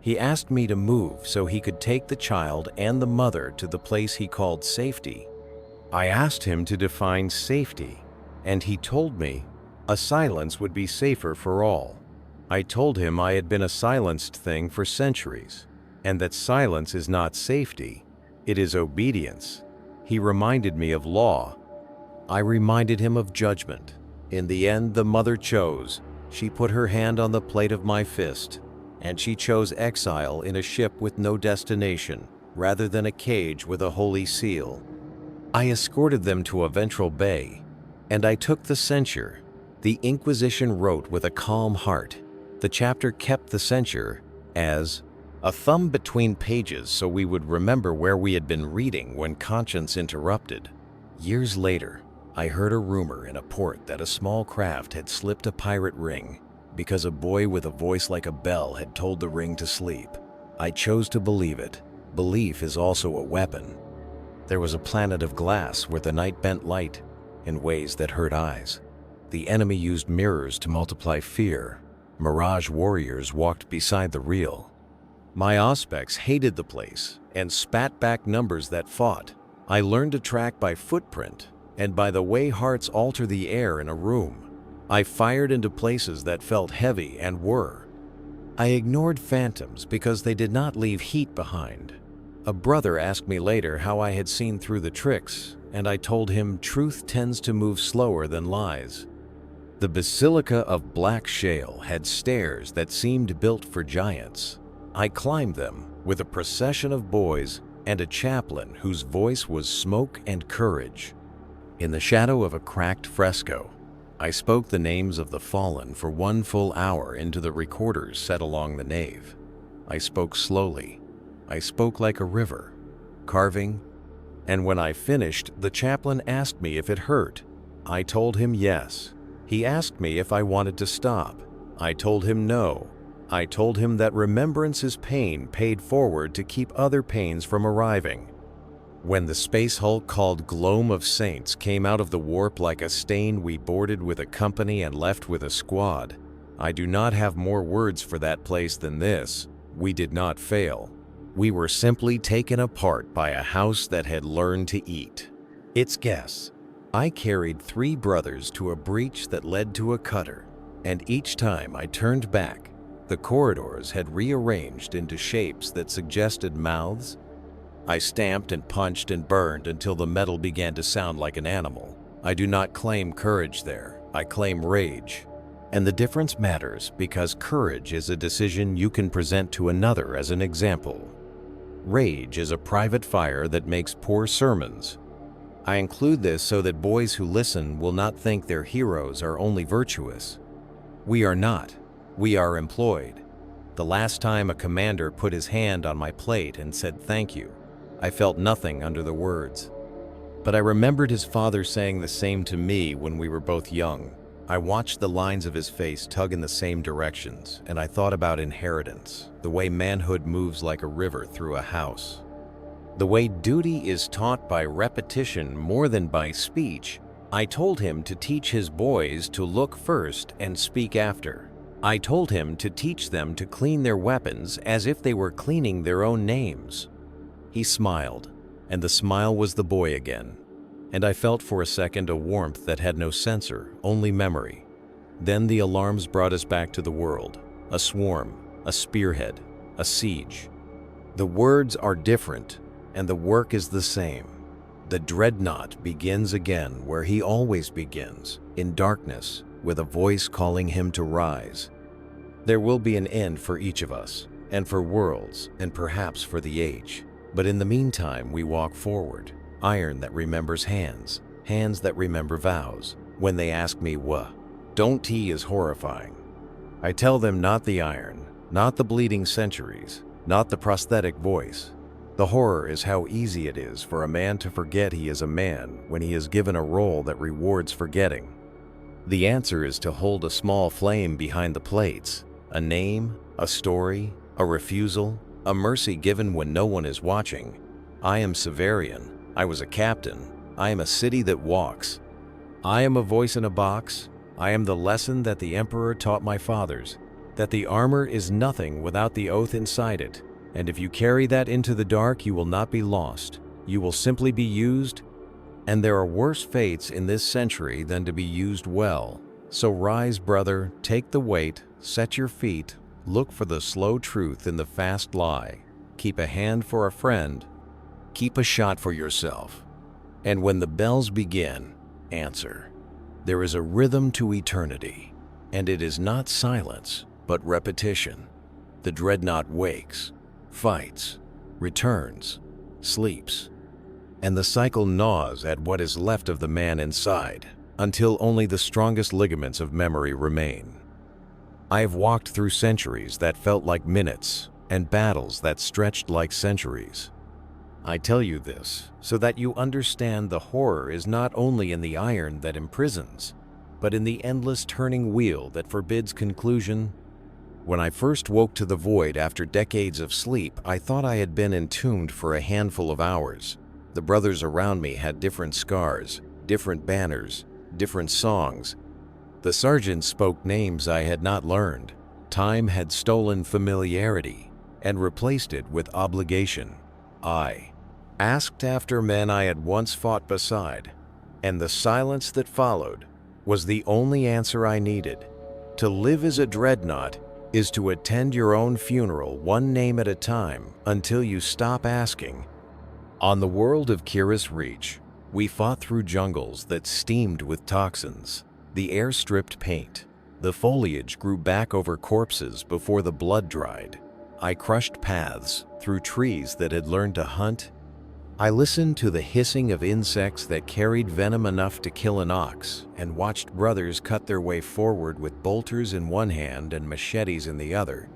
He asked me to move so he could take the child and the mother to the place he called safety. I asked him to define safety, and he told me a silence would be safer for all. I told him I had been a silenced thing for centuries, and that silence is not safety, it is obedience. He reminded me of law. I reminded him of judgment. In the end, the mother chose. She put her hand on the plate of my fist, and she chose exile in a ship with no destination, rather than a cage with a holy seal. I escorted them to a ventral bay, and I took the censure. The Inquisition wrote with a calm heart. The chapter kept the censure as a thumb between pages so we would remember where we had been reading when conscience interrupted. Years later, I heard a rumor in a port that a small craft had slipped a pirate ring because a boy with a voice like a bell had told the ring to sleep. I chose to believe it. Belief is also a weapon. There was a planet of glass where the night bent light in ways that hurt eyes. The enemy used mirrors to multiply fear. Mirage warriors walked beside the real. My auspex hated the place and spat back numbers that fought. I learned to track by footprint and by the way hearts alter the air in a room. I fired into places that felt heavy and were. I ignored phantoms because they did not leave heat behind. A brother asked me later how I had seen through the tricks, and I told him truth tends to move slower than lies. The basilica of black shale had stairs that seemed built for giants. I climbed them with a procession of boys and a chaplain whose voice was smoke and courage. In the shadow of a cracked fresco, I spoke the names of the fallen for 1 full hour into the recorders set along the nave. I spoke slowly. I spoke like a river, carving, and when I finished, the chaplain asked me if it hurt. I told him yes. He asked me if I wanted to stop. I told him no. I told him that remembrance is pain paid forward to keep other pains from arriving. When the space hulk called Gloam of Saints came out of the warp like a stain, we boarded with a company and left with a squad. I do not have more words for that place than this. We did not fail. We were simply taken apart by a house that had learned to eat its guests. I carried 3 brothers to a breach that led to a cutter, and each time I turned back, the corridors had rearranged into shapes that suggested mouths. I stamped and punched and burned until the metal began to sound like an animal. I do not claim courage there, I claim rage. And the difference matters because courage is a decision you can present to another as an example. Rage is a private fire that makes poor sermons. I include this so that boys who listen will not think their heroes are only virtuous. We are not. We are employed. The last time a commander put his hand on my plate and said thank you, I felt nothing under the words. But I remembered his father saying the same to me when we were both young. I watched the lines of his face tug in the same directions, and I thought about inheritance, the way manhood moves like a river through a house. The way duty is taught by repetition more than by speech. I told him to teach his boys to look first and speak after. I told him to teach them to clean their weapons as if they were cleaning their own names. He smiled, and the smile was the boy again. And I felt for a second a warmth that had no censor, only memory. Then the alarms brought us back to the world. A swarm, a spearhead, a siege. The words are different, and the work is the same. The Dreadnought begins again where he always begins, in darkness, with a voice calling him to rise. There will be an end for each of us, and for worlds, and perhaps for the age. But in the meantime, we walk forward, iron that remembers hands, hands that remember vows. When they ask me what, don't T is horrifying. I tell them not the iron, not the bleeding centuries, not the prosthetic voice. The horror is how easy it is for a man to forget he is a man when he is given a role that rewards forgetting. The answer is to hold a small flame behind the plates, a name, a story, a refusal, a mercy given when no one is watching. I am Severian. I was a captain. I am a city that walks. I am a voice in a box. I am the lesson that the Emperor taught my fathers, that the armor is nothing without the oath inside it. And if you carry that into the dark, you will not be lost. You will simply be used, and there are worse fates in this century than to be used well. So rise, brother, take the weight, set your feet, look for the slow truth in the fast lie. Keep a hand for a friend, keep a shot for yourself. And when the bells begin, answer. There is a rhythm to eternity, and it is not silence, but repetition. The Dreadnought wakes, fights, returns, sleeps, and the cycle gnaws at what is left of the man inside, until only the strongest ligaments of memory remain. I have walked through centuries that felt like minutes, and battles that stretched like centuries. I tell you this so that you understand the horror is not only in the iron that imprisons, but in the endless turning wheel that forbids conclusion. When I first woke to the void after decades of sleep, I thought I had been entombed for a handful of hours. The brothers around me had different scars, different banners, different songs. The sergeants spoke names I had not learned. Time had stolen familiarity and replaced it with obligation. I asked after men I had once fought beside, and the silence that followed was the only answer I needed. To live as a Dreadnought is to attend your own funeral one name at a time until you stop asking. On the world of Kiris Reach, we fought through jungles that steamed with toxins. The air stripped paint. The foliage grew back over corpses before the blood dried. I crushed paths through trees that had learned to hunt. I listened to the hissing of insects that carried venom enough to kill an ox and watched brothers cut their way forward with bolters in one hand and machetes in the other.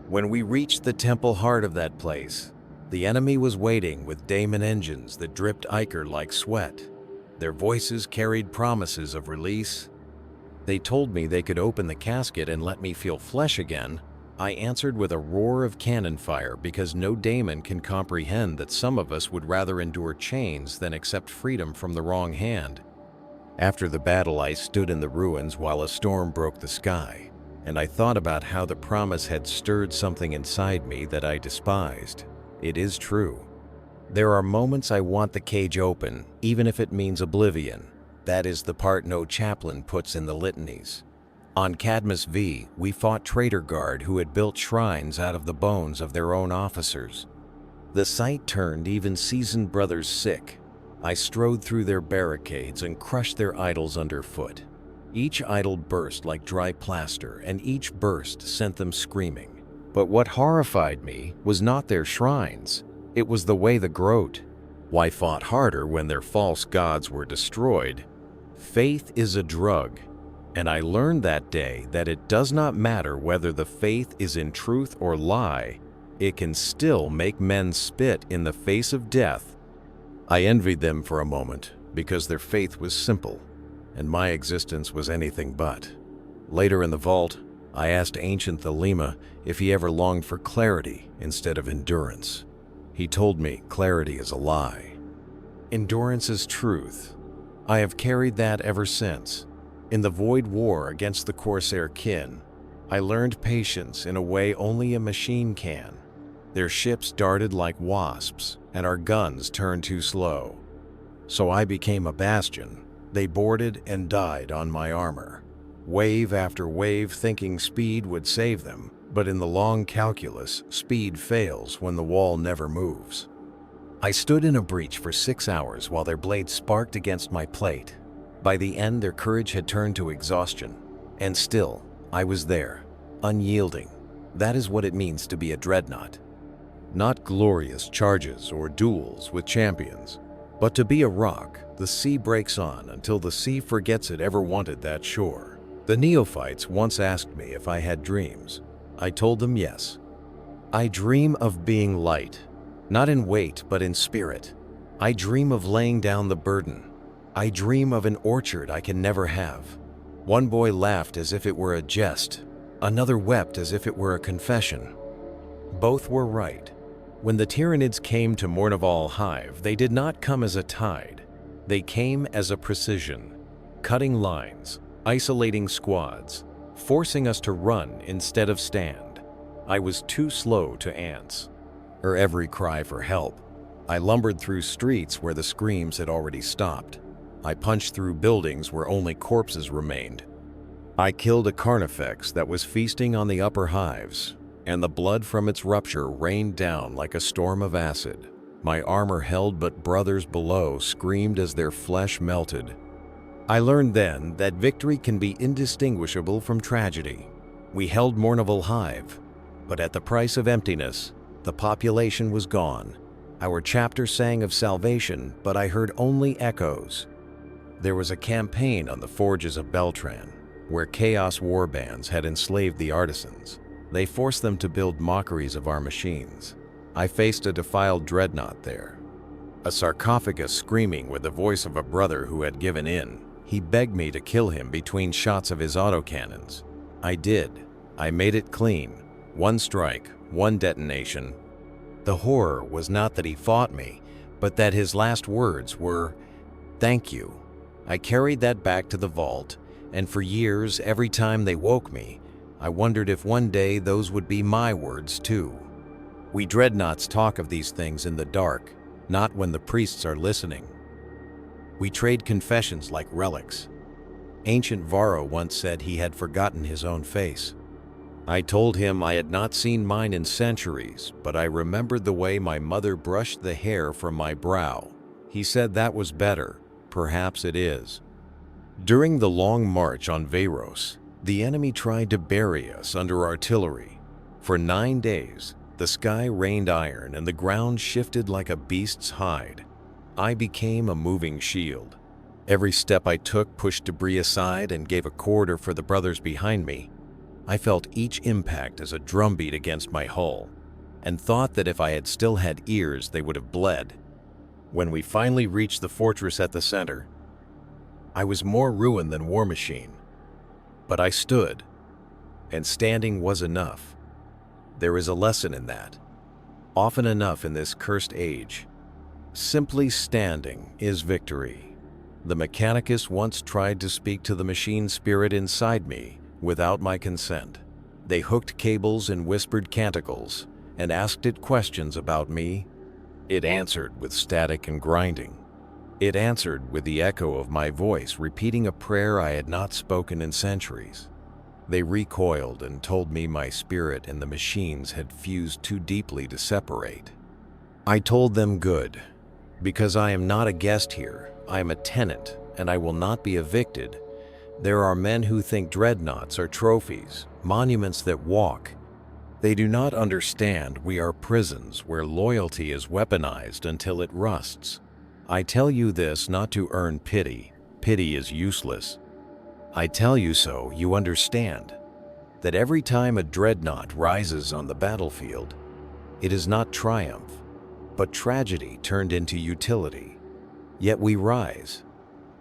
When we reached the temple heart of that place, the enemy was waiting with daemon engines that dripped ichor like sweat. Their voices carried promises of release. They told me they could open the casket and let me feel flesh again. I answered with a roar of cannon fire because no daemon can comprehend that some of us would rather endure chains than accept freedom from the wrong hand. After the battle, I stood in the ruins while a storm broke the sky, and I thought about how the promise had stirred something inside me that I despised. It is true. There are moments I want the cage open, even if it means oblivion. That is the part no chaplain puts in the litanies. On Cadmus V, we fought Traitor Guard who had built shrines out of the bones of their own officers. The sight turned even seasoned brothers sick. I strode through their barricades and crushed their idols underfoot. Each idol burst like dry plaster, and each burst sent them screaming. But what horrified me was not their shrines. It was the way they growed. Why fought harder when their false gods were destroyed? Faith is a drug. And I learned that day that it does not matter whether the faith is in truth or lie, it can still make men spit in the face of death. I envied them for a moment because their faith was simple, and my existence was anything but. Later in the vault, I asked Ancient Thelema if he ever longed for clarity instead of endurance. He told me clarity is a lie. Endurance is truth. I have carried that ever since. In the Void War against the Corsair kin, I learned patience in a way only a machine can. Their ships darted like wasps, and our guns turned too slow. So I became a bastion. They boarded and died on my armor. Wave after wave thinking speed would save them, but in the long calculus, speed fails when the wall never moves. I stood in a breach for 6 hours while their blades sparked against my plate. By the end, their courage had turned to exhaustion. And still, I was there, unyielding. That is what it means to be a Dreadnought. Not glorious charges or duels with champions, but to be a rock the sea breaks on until the sea forgets it ever wanted that shore. The neophytes once asked me if I had dreams. I told them yes. I dream of being light, not in weight but in spirit. I dream of laying down the burden. I dream of an orchard I can never have. One boy laughed as if it were a jest. Another wept as if it were a confession. Both were right. When the Tyranids came to Mournival Hive, they did not come as a tide. They came as a precision, cutting lines, isolating squads, forcing us to run instead of stand. I was too slow to ants. Her every cry for help. I lumbered through streets where the screams had already stopped. I punched through buildings where only corpses remained. I killed a carnifex that was feasting on the upper hives, and the blood from its rupture rained down like a storm of acid. My armor held, but brothers below screamed as their flesh melted. I learned then that victory can be indistinguishable from tragedy. We held Mournival Hive, but at the price of emptiness, the population was gone. Our chapter sang of salvation, but I heard only echoes. There was a campaign on the forges of Beltran, where chaos warbands had enslaved the artisans. They forced them to build mockeries of our machines. I faced a defiled Dreadnought there. A sarcophagus screaming with the voice of a brother who had given in. He begged me to kill him between shots of his autocannons. I did. I made it clean. One strike, one detonation. The horror was not that he fought me, but that his last words were, "Thank you." I carried that back to the vault, and for years, every time they woke me, I wondered if one day those would be my words too. We Dreadnoughts talk of these things in the dark, not when the priests are listening. We trade confessions like relics. Ancient Varro once said he had forgotten his own face. I told him I had not seen mine in centuries, but I remembered the way my mother brushed the hair from my brow. He said that was better. Perhaps it is. During the long march on Veyros, the enemy tried to bury us under artillery. For 9 days, the sky rained iron and the ground shifted like a beast's hide. I became a moving shield. Every step I took pushed debris aside and gave a corridor for the brothers behind me. I felt each impact as a drumbeat against my hull, and thought that if I had still had ears, they would have bled. When we finally reached the fortress at the center, I was more ruined than War Machine. But I stood, and standing was enough. There is a lesson in that. Often enough in this cursed age, simply standing is victory. The Mechanicus once tried to speak to the machine spirit inside me without my consent. They hooked cables and whispered canticles and asked it questions about me. It answered with static and grinding. It answered with the echo of my voice repeating a prayer I had not spoken in centuries. They recoiled and told me my spirit and the machines had fused too deeply to separate. I told them good, because I am not a guest here, I am a tenant, and I will not be evicted. There are men who think dreadnoughts are trophies, monuments that walk. They do not understand we are prisons where loyalty is weaponized until it rusts. I tell you this not to earn pity. Pity is useless. I tell you so you understand that every time a dreadnought rises on the battlefield, it is not triumph, but tragedy turned into utility. Yet we rise,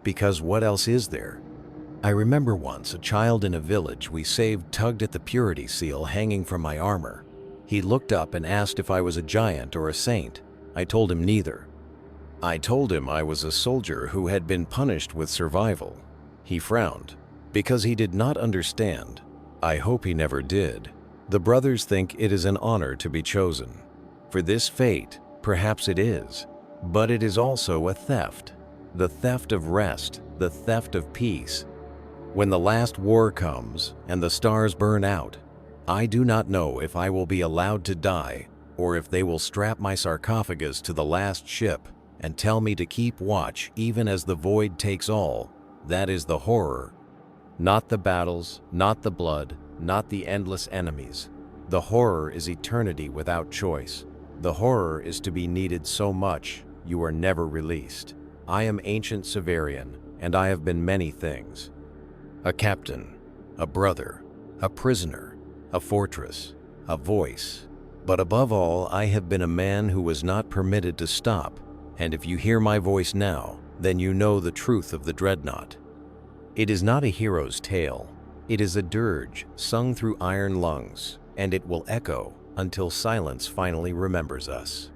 because what else is there? I remember once a child in a village we saved tugged at the purity seal hanging from my armor. He looked up and asked if I was a giant or a saint. I told him neither. I told him I was a soldier who had been punished with survival. He frowned, because he did not understand. I hope he never did. The brothers think it is an honor to be chosen. For this fate, perhaps it is, but it is also a theft. The theft of rest, the theft of peace. When the last war comes and the stars burn out, I do not know if I will be allowed to die or if they will strap my sarcophagus to the last ship and tell me to keep watch even as the void takes all. That is the horror. Not the battles, not the blood, not the endless enemies. The horror is eternity without choice. The horror is to be needed so much you are never released. I am ancient Severian, and I have been many things. A captain, a brother, a prisoner, a fortress, a voice. But above all, I have been a man who was not permitted to stop, and if you hear my voice now, then you know the truth of the Dreadnought. It is not a hero's tale. It is a dirge sung through iron lungs, and it will echo until silence finally remembers us.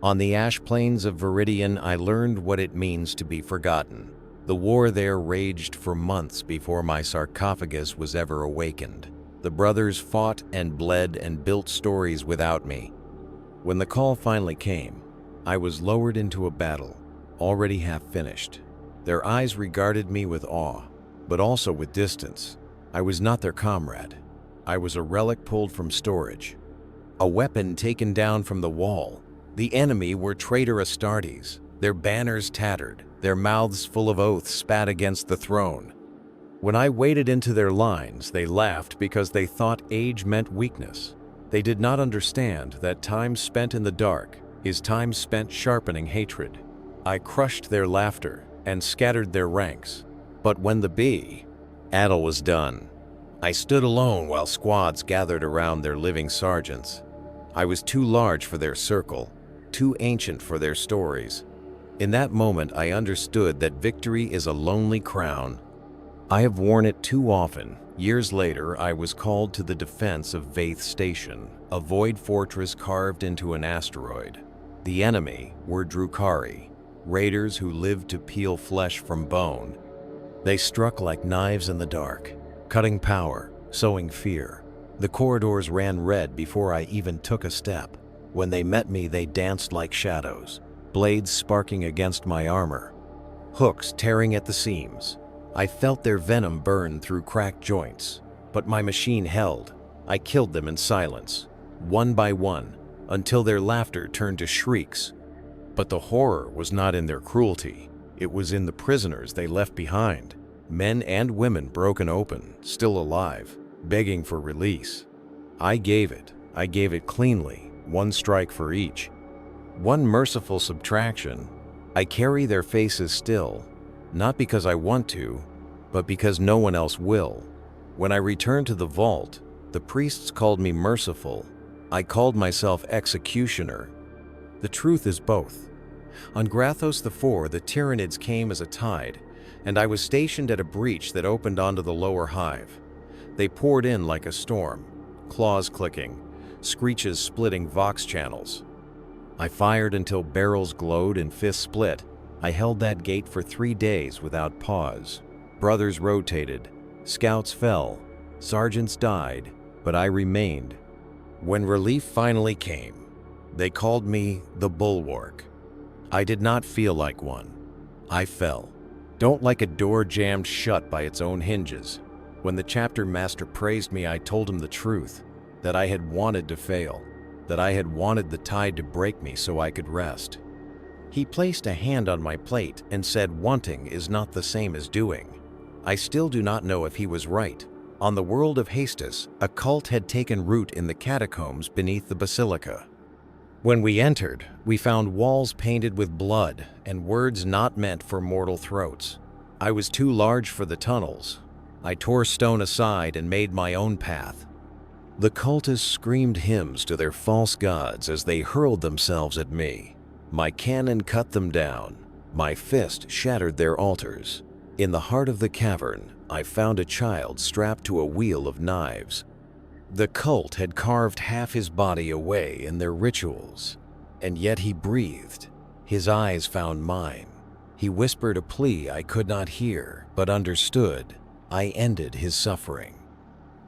On the ash plains of Viridian, I learned what it means to be forgotten. The war there raged for months before my sarcophagus was ever awakened. The brothers fought and bled and built stories without me. When the call finally came, I was lowered into a battle, already half finished. Their eyes regarded me with awe, but also with distance. I was not their comrade. I was a relic pulled from storage, a weapon taken down from the wall. The enemy were traitor Astartes, their banners tattered, their mouths full of oaths spat against the throne. When I waded into their lines, they laughed because they thought age meant weakness. They did not understand that time spent in the dark is time spent sharpening hatred. I crushed their laughter and scattered their ranks. But when the battle was done, I stood alone while squads gathered around their living sergeants. I was too large for their circle, too ancient for their stories. In that moment, I understood that victory is a lonely crown. I have worn it too often. Years later, I was called to the defense of Vaith Station, a void fortress carved into an asteroid. The enemy were Drukhari, raiders who lived to peel flesh from bone. They struck like knives in the dark, cutting power, sowing fear. The corridors ran red before I even took a step. When they met me, they danced like shadows, blades sparking against my armor, hooks tearing at the seams. I felt their venom burn through cracked joints, but my machine held. I killed them in silence, one by one, until their laughter turned to shrieks. But the horror was not in their cruelty. It was in the prisoners they left behind, men and women broken open, still alive, begging for release. I gave it cleanly, one strike for each. One merciful subtraction. I carry their faces still, not because I want to, but because no one else will. When I returned to the vault, the priests called me merciful. I called myself executioner. The truth is both. On Grathos IV, the Tyranids came as a tide, and I was stationed at a breach that opened onto the lower hive. They poured in like a storm, claws clicking, screeches splitting vox channels. I fired until barrels glowed and fists split. I held that gate for 3 days without pause. Brothers rotated, scouts fell, sergeants died, but I remained. When relief finally came, they called me the Bulwark. I did not feel like one. I fell. Don't like a door jammed shut by its own hinges. When the chapter master praised me, I told him the truth, that I had wanted to fail, that I had wanted the tide to break me so I could rest. He placed a hand on my plate and said wanting is not the same as doing. I still do not know if he was right. On the world of Hastus, a cult had taken root in the catacombs beneath the basilica. When we entered, we found walls painted with blood and words not meant for mortal throats. I was too large for the tunnels. I tore stone aside and made my own path. The cultists screamed hymns to their false gods as they hurled themselves at me. My cannon cut them down. My fist shattered their altars. In the heart of the cavern, I found a child strapped to a wheel of knives. The cult had carved half his body away in their rituals, and yet he breathed. His eyes found mine. He whispered a plea I could not hear, but understood. I ended his suffering.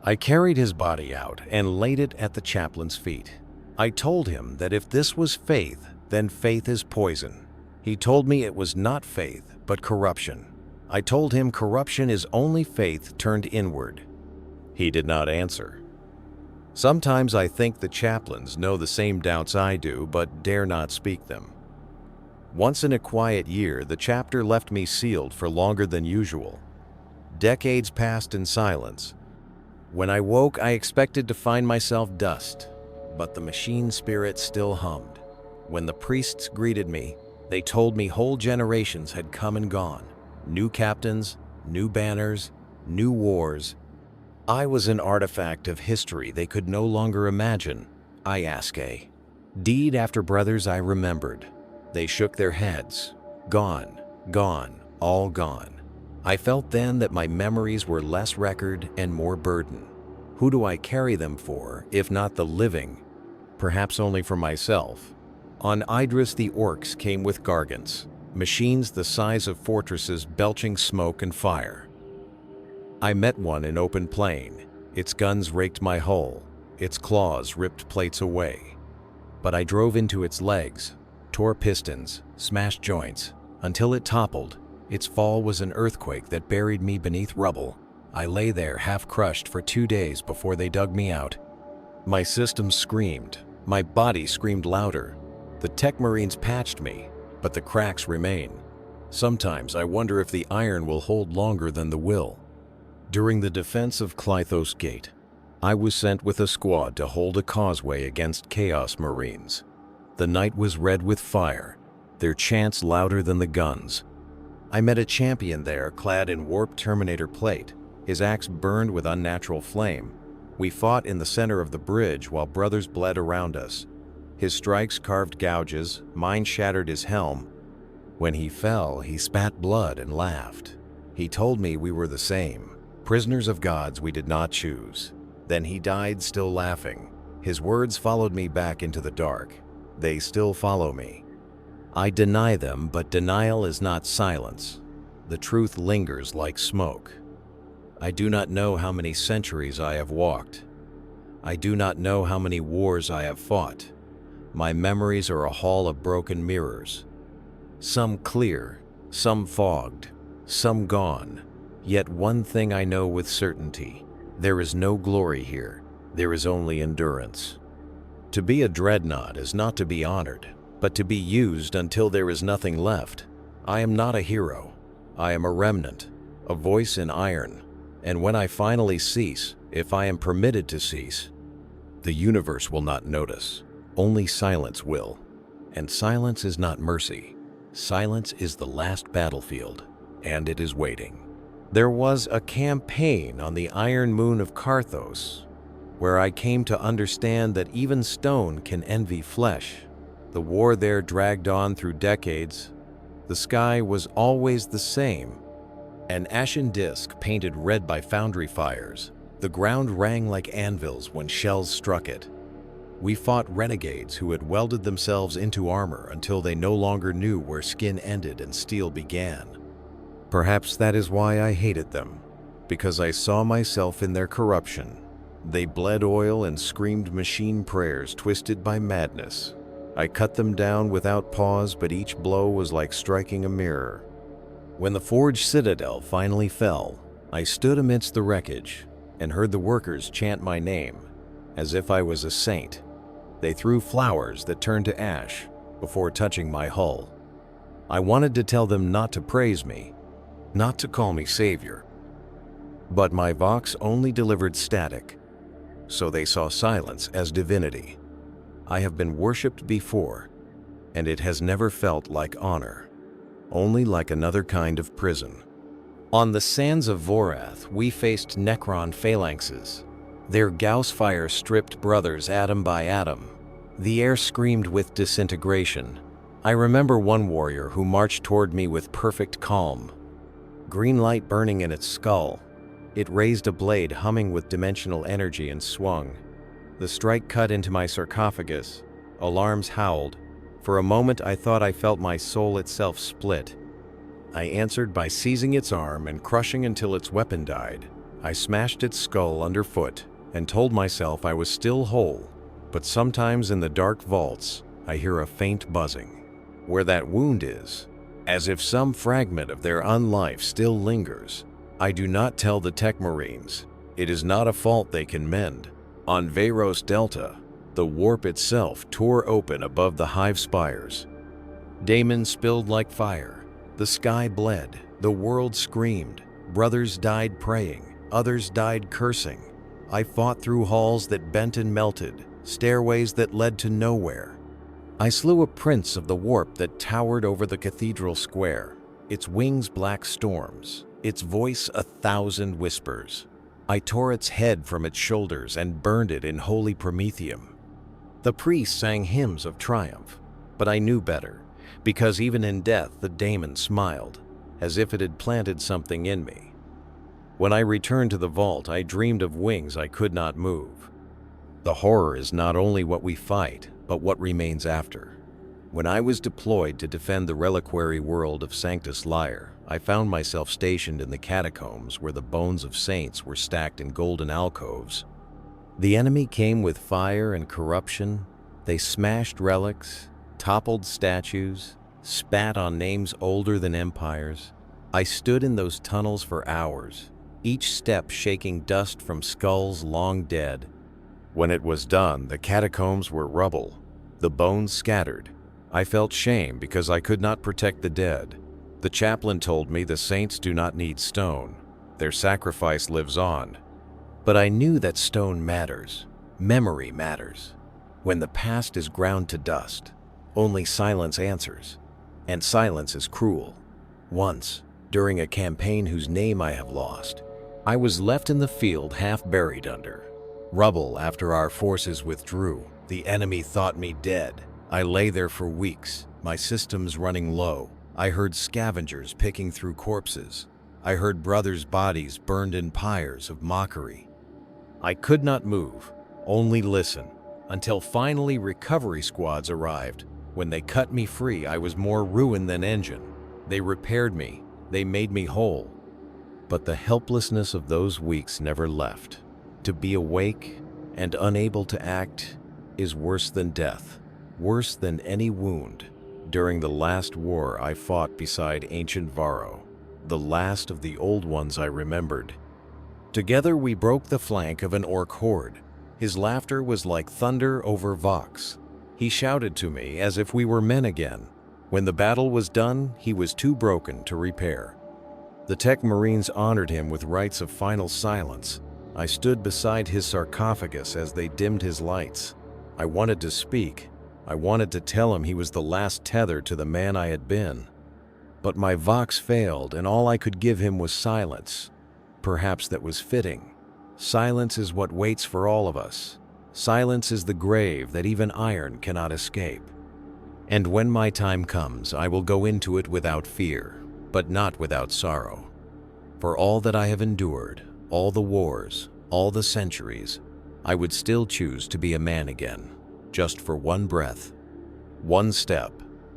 I carried his body out and laid it at the chaplain's feet. I told him that if this was faith, then faith is poison. He told me it was not faith, but corruption. I told him corruption is only faith turned inward. He did not answer. Sometimes I think the chaplains know the same doubts I do, but dare not speak them. Once in a quiet year, the chapter left me sealed for longer than usual. Decades passed in silence. When I woke, I expected to find myself dust, but the machine spirit still hummed. When the priests greeted me, they told me whole generations had come and gone. New captains, new banners, new wars. I was an artifact of history they could no longer imagine. I asked deed after brothers I remembered. They shook their heads. Gone, gone, all gone. I felt then that my memories were less record and more burden. Who do I carry them for, if not the living? Perhaps only for myself. On Idris the orcs came with gargants, machines the size of fortresses belching smoke and fire. I met one in open plain. Its guns raked my hull. Its claws ripped plates away. But I drove into its legs, tore pistons, smashed joints, until it toppled. Its fall was an earthquake that buried me beneath rubble. I lay there half crushed for 2 days before they dug me out. My system screamed. My body screamed louder. The tech marines patched me, but the cracks remain. Sometimes I wonder if the iron will hold longer than the will. During the defense of Clythos Gate, I was sent with a squad to hold a causeway against Chaos Marines. The night was red with fire, their chants louder than the guns. I met a champion there clad in warped Terminator plate. His axe burned with unnatural flame. We fought in the center of the bridge while brothers bled around us. His strikes carved gouges, mine shattered his helm. When he fell, he spat blood and laughed. He told me we were the same. Prisoners of gods we did not choose. Then he died still laughing. His words followed me back into the dark. They still follow me. I deny them, but denial is not silence. The truth lingers like smoke. I do not know how many centuries I have walked. I do not know how many wars I have fought. My memories are a hall of broken mirrors. Some clear, some fogged, some gone. Yet one thing I know with certainty, there is no glory here, there is only endurance. To be a dreadnought is not to be honored, but to be used until there is nothing left. I am not a hero. I am a remnant, a voice in iron, and when I finally cease, if I am permitted to cease, the universe will not notice. Only silence will. And silence is not mercy. Silence is the last battlefield, and it is waiting. There was a campaign on the Iron Moon of Karthos, where I came to understand that even stone can envy flesh. The war there dragged on through decades. The sky was always the same, an ashen disk painted red by foundry fires. The ground rang like anvils when shells struck it. We fought renegades who had welded themselves into armor until they no longer knew where skin ended and steel began. Perhaps that is why I hated them, because I saw myself in their corruption. They bled oil and screamed machine prayers twisted by madness. I cut them down without pause, but each blow was like striking a mirror. When the forged citadel finally fell, I stood amidst the wreckage and heard the workers chant my name, as if I was a saint. They threw flowers that turned to ash before touching my hull. I wanted to tell them not to praise me, not to call me savior. But my vox only delivered static, so they saw silence as divinity. I have been worshipped before, and it has never felt like honor, only like another kind of prison. On the sands of Vorath, we faced Necron phalanxes. Their Gauss fire stripped brothers atom by atom. The air screamed with disintegration. I remember one warrior who marched toward me with perfect calm. Green light burning in its skull. It raised a blade humming with dimensional energy and swung. The strike cut into my sarcophagus. Alarms howled. For a moment I thought I felt my soul itself split. I answered by seizing its arm and crushing until its weapon died. I smashed its skull underfoot and told myself I was still whole, but sometimes in the dark vaults, I hear a faint buzzing. Where that wound is, as if some fragment of their unlife still lingers. I do not tell the Tech Marines. It is not a fault they can mend. On Veyros Delta, the warp itself tore open above the hive spires. Daemon spilled like fire. The sky bled. The world screamed. Brothers died praying. Others died cursing. I fought through halls that bent and melted, stairways that led to nowhere. I slew a prince of the warp that towered over the cathedral square, its wings black storms, its voice 1,000 whispers. I tore its head from its shoulders and burned it in holy Prometheum. The priests sang hymns of triumph, but I knew better, because even in death the daemon smiled, as if it had planted something in me. When I returned to the vault, I dreamed of wings I could not move. The horror is not only what we fight, but what remains after. When I was deployed to defend the reliquary world of Sanctus Lyre, I found myself stationed in the catacombs where the bones of saints were stacked in golden alcoves. The enemy came with fire and corruption. They smashed relics, toppled statues, spat on names older than empires. I stood in those tunnels for hours, each step shaking dust from skulls long dead. When it was done, the catacombs were rubble, the bones scattered. I felt shame because I could not protect the dead. The chaplain told me the saints do not need stone. Their sacrifice lives on. But I knew that stone matters. Memory matters. When the past is ground to dust, only silence answers. And silence is cruel. Once, during a campaign whose name I have lost, I was left in the field half buried under rubble after our forces withdrew. The enemy thought me dead. I lay there for weeks, my systems running low. I heard scavengers picking through corpses. I heard brothers' bodies burned in pyres of mockery. I could not move, only listen, until finally recovery squads arrived. When they cut me free, I was more ruined than engine. They repaired me, they made me whole. But the helplessness of those weeks never left. To be awake and unable to act is worse than death, worse than any wound. During the last war I fought beside ancient Varro, the last of the old ones I remembered. Together we broke the flank of an orc horde. His laughter was like thunder over Vox. He shouted to me as if we were men again. When the battle was done, he was too broken to repair. The Tech Marines honored him with rites of final silence. I stood beside his sarcophagus as they dimmed his lights. I wanted to speak. I wanted to tell him he was the last tether to the man I had been. But my Vox failed, and all I could give him was silence. Perhaps that was fitting. Silence is what waits for all of us. Silence is the grave that even iron cannot escape. And when my time comes, I will go into it without fear, but not without sorrow. For all that I have endured, all the wars, all the centuries, I would still choose to be a man again, just for one breath, one step,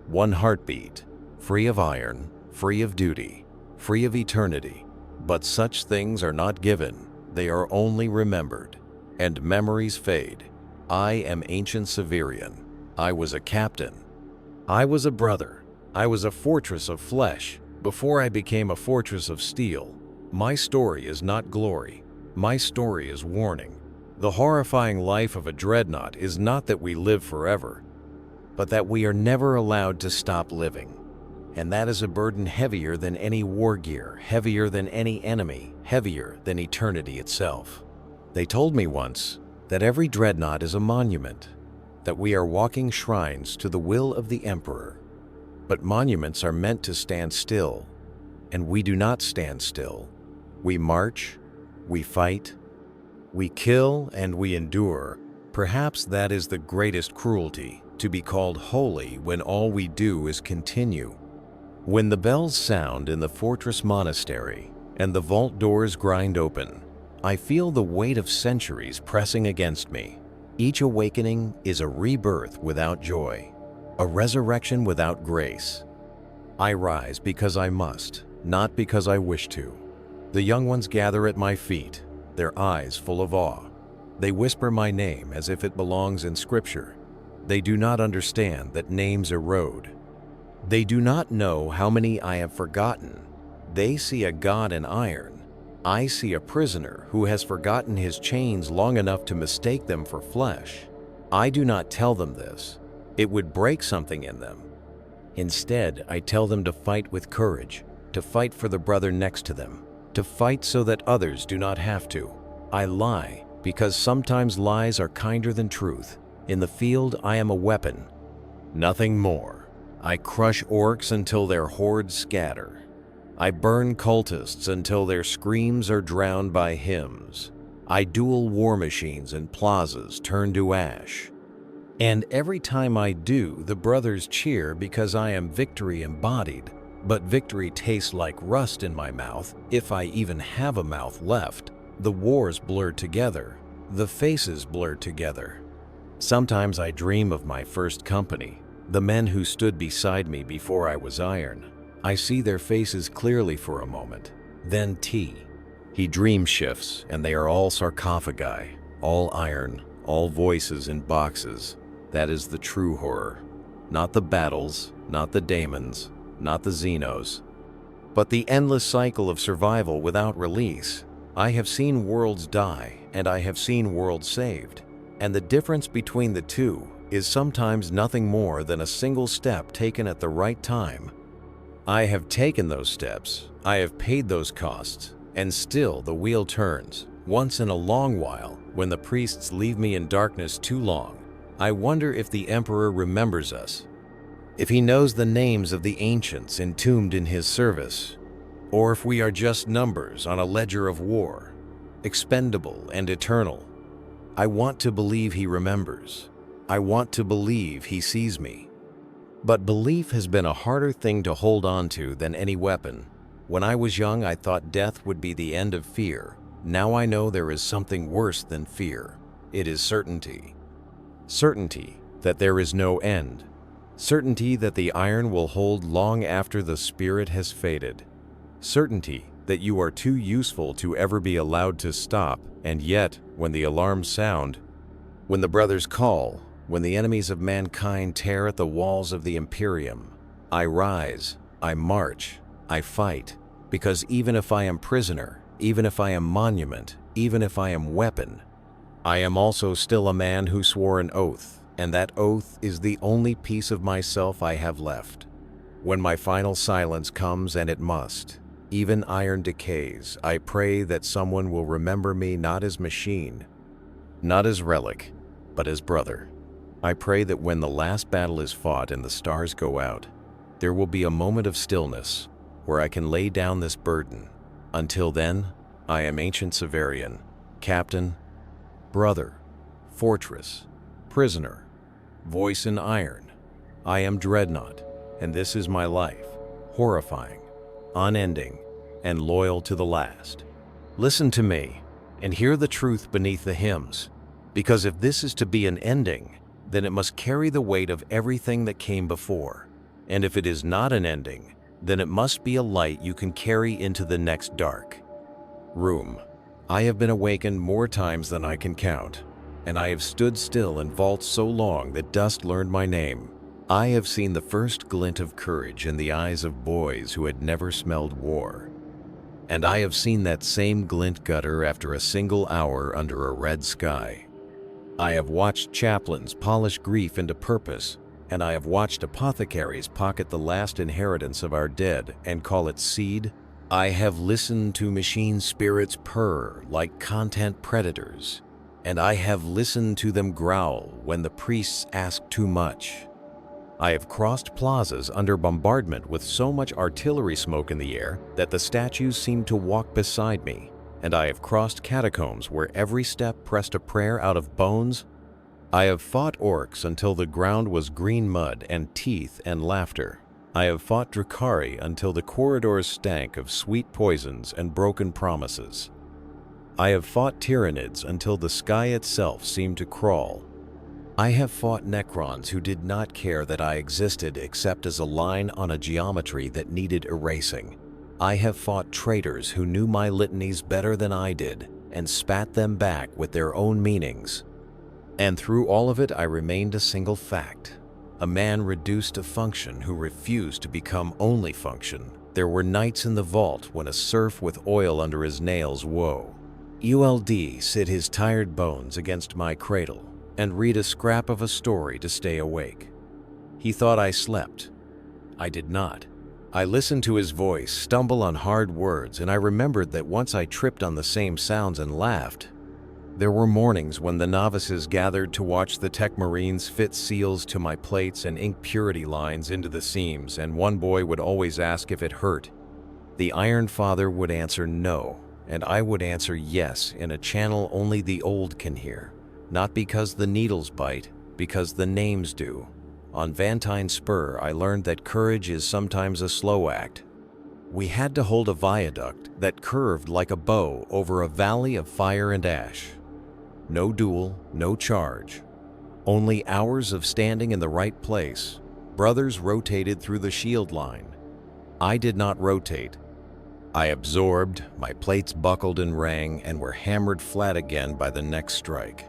one heartbeat, free of iron, free of duty, free of eternity. But such things are not given, they are only remembered, and memories fade. I am ancient Severian. I was a captain. I was a brother. I was a fortress of flesh before I became a fortress of steel. My story is not glory. My story is warning. The horrifying life of a dreadnought is not that we live forever, but that we are never allowed to stop living. And that is a burden heavier than any war gear, heavier than any enemy, heavier than eternity itself. They told me once that every dreadnought is a monument, that we are walking shrines to the will of the Emperor. But monuments are meant to stand still, and we do not stand still. We march, we fight, we kill, and we endure. Perhaps that is the greatest cruelty, to be called holy when all we do is continue. When the bells sound in the fortress monastery and the vault doors grind open, I feel the weight of centuries pressing against me. Each awakening is a rebirth without joy, a resurrection without grace. I rise because I must, not because I wish to. The young ones gather at my feet, their eyes full of awe. They whisper my name as if it belongs in Scripture. They do not understand that names erode. They do not know how many I have forgotten. They see a god in iron. I see a prisoner who has forgotten his chains long enough to mistake them for flesh. I do not tell them this. It would break something in them. Instead, I tell them to fight with courage, to fight for the brother next to them, to fight so that others do not have to. I lie because sometimes lies are kinder than truth. In the field, I am a weapon, nothing more. I crush orcs until their hordes scatter. I burn cultists until their screams are drowned by hymns. I duel war machines and plazas turn to ash. And every time I do, the brothers cheer because I am victory embodied. But victory tastes like rust in my mouth, if I even have a mouth left. The wars blur together. The faces blur together. Sometimes I dream of my first company, the men who stood beside me before I was iron. I see their faces clearly for a moment. Then he dream shifts, and they are all sarcophagi, all iron, all voices in boxes. That is the true horror. Not the battles, not the daemons, not the Xenos, but the endless cycle of survival without release. I have seen worlds die, and I have seen worlds saved. And the difference between the two is sometimes nothing more than a single step taken at the right time. I have taken those steps, I have paid those costs, and still the wheel turns. Once in a long while, when the priests leave me in darkness too long, I wonder if the Emperor remembers us, if he knows the names of the ancients entombed in his service, or if we are just numbers on a ledger of war, expendable and eternal. I want to believe he remembers. I want to believe he sees me. But belief has been a harder thing to hold on to than any weapon. When I was young, I thought death would be the end of fear. Now I know there is something worse than fear. It is certainty. Certainty that there is no end. Certainty that the iron will hold long after the spirit has faded. Certainty that you are too useful to ever be allowed to stop, and yet, when the alarms sound, when the brothers call, when the enemies of mankind tear at the walls of the Imperium, I rise, I march, I fight, because even if I am prisoner, even if I am monument, even if I am weapon, I am also still a man who swore an oath, and that oath is the only piece of myself I have left. When my final silence comes, and it must, even iron decays, I pray that someone will remember me not as machine, not as relic, but as brother. I pray that when the last battle is fought and the stars go out, there will be a moment of stillness where I can lay down this burden. Until then, I am Ancient Severian, Captain, Brother, Fortress, Prisoner, Voice in Iron. I am Dreadnought, and this is my life, horrifying, unending, and loyal to the last. Listen to me, and hear the truth beneath the hymns, because if this is to be an ending, then it must carry the weight of everything that came before. And if it is not an ending, then it must be a light you can carry into the next dark room. I have been awakened more times than I can count, and I have stood still in vaults so long that dust learned my name. I have seen the first glint of courage in the eyes of boys who had never smelled war. And I have seen that same glint gutter after a single hour under a red sky. I have watched chaplains polish grief into purpose, and I have watched apothecaries pocket the last inheritance of our dead and call it seed. I have listened to machine spirits purr like content predators, and I have listened to them growl when the priests ask too much. I have crossed plazas under bombardment with so much artillery smoke in the air that the statues seemed to walk beside me, and I have crossed catacombs where every step pressed a prayer out of bones. I have fought orcs until the ground was green mud and teeth and laughter. I have fought Drakari until the corridors stank of sweet poisons and broken promises. I have fought Tyranids until the sky itself seemed to crawl. I have fought Necrons who did not care that I existed except as a line on a geometry that needed erasing. I have fought traitors who knew my litanies better than I did and spat them back with their own meanings. And through all of it, I remained a single fact. A man reduced to function who refused to become only function. There were nights in the vault when a serf with oil under his nails woe. ULD sit his tired bones against my cradle and read a scrap of a story to stay awake. He thought I slept. I did not. I listened to his voice stumble on hard words, and I remembered that once I tripped on the same sounds and laughed. There were mornings when the novices gathered to watch the tech marines fit seals to my plates and ink purity lines into the seams, and one boy would always ask if it hurt. The Iron Father would answer no, and I would answer yes in a channel only the old can hear. Not because the needles bite, because the names do. On Vantine Spur, I learned that courage is sometimes a slow act. We had to hold a viaduct that curved like a bow over a valley of fire and ash. No duel, no charge. Only hours of standing in the right place. Brothers rotated through the shield line. I did not rotate. I absorbed, my plates buckled and rang, and were hammered flat again by the next strike.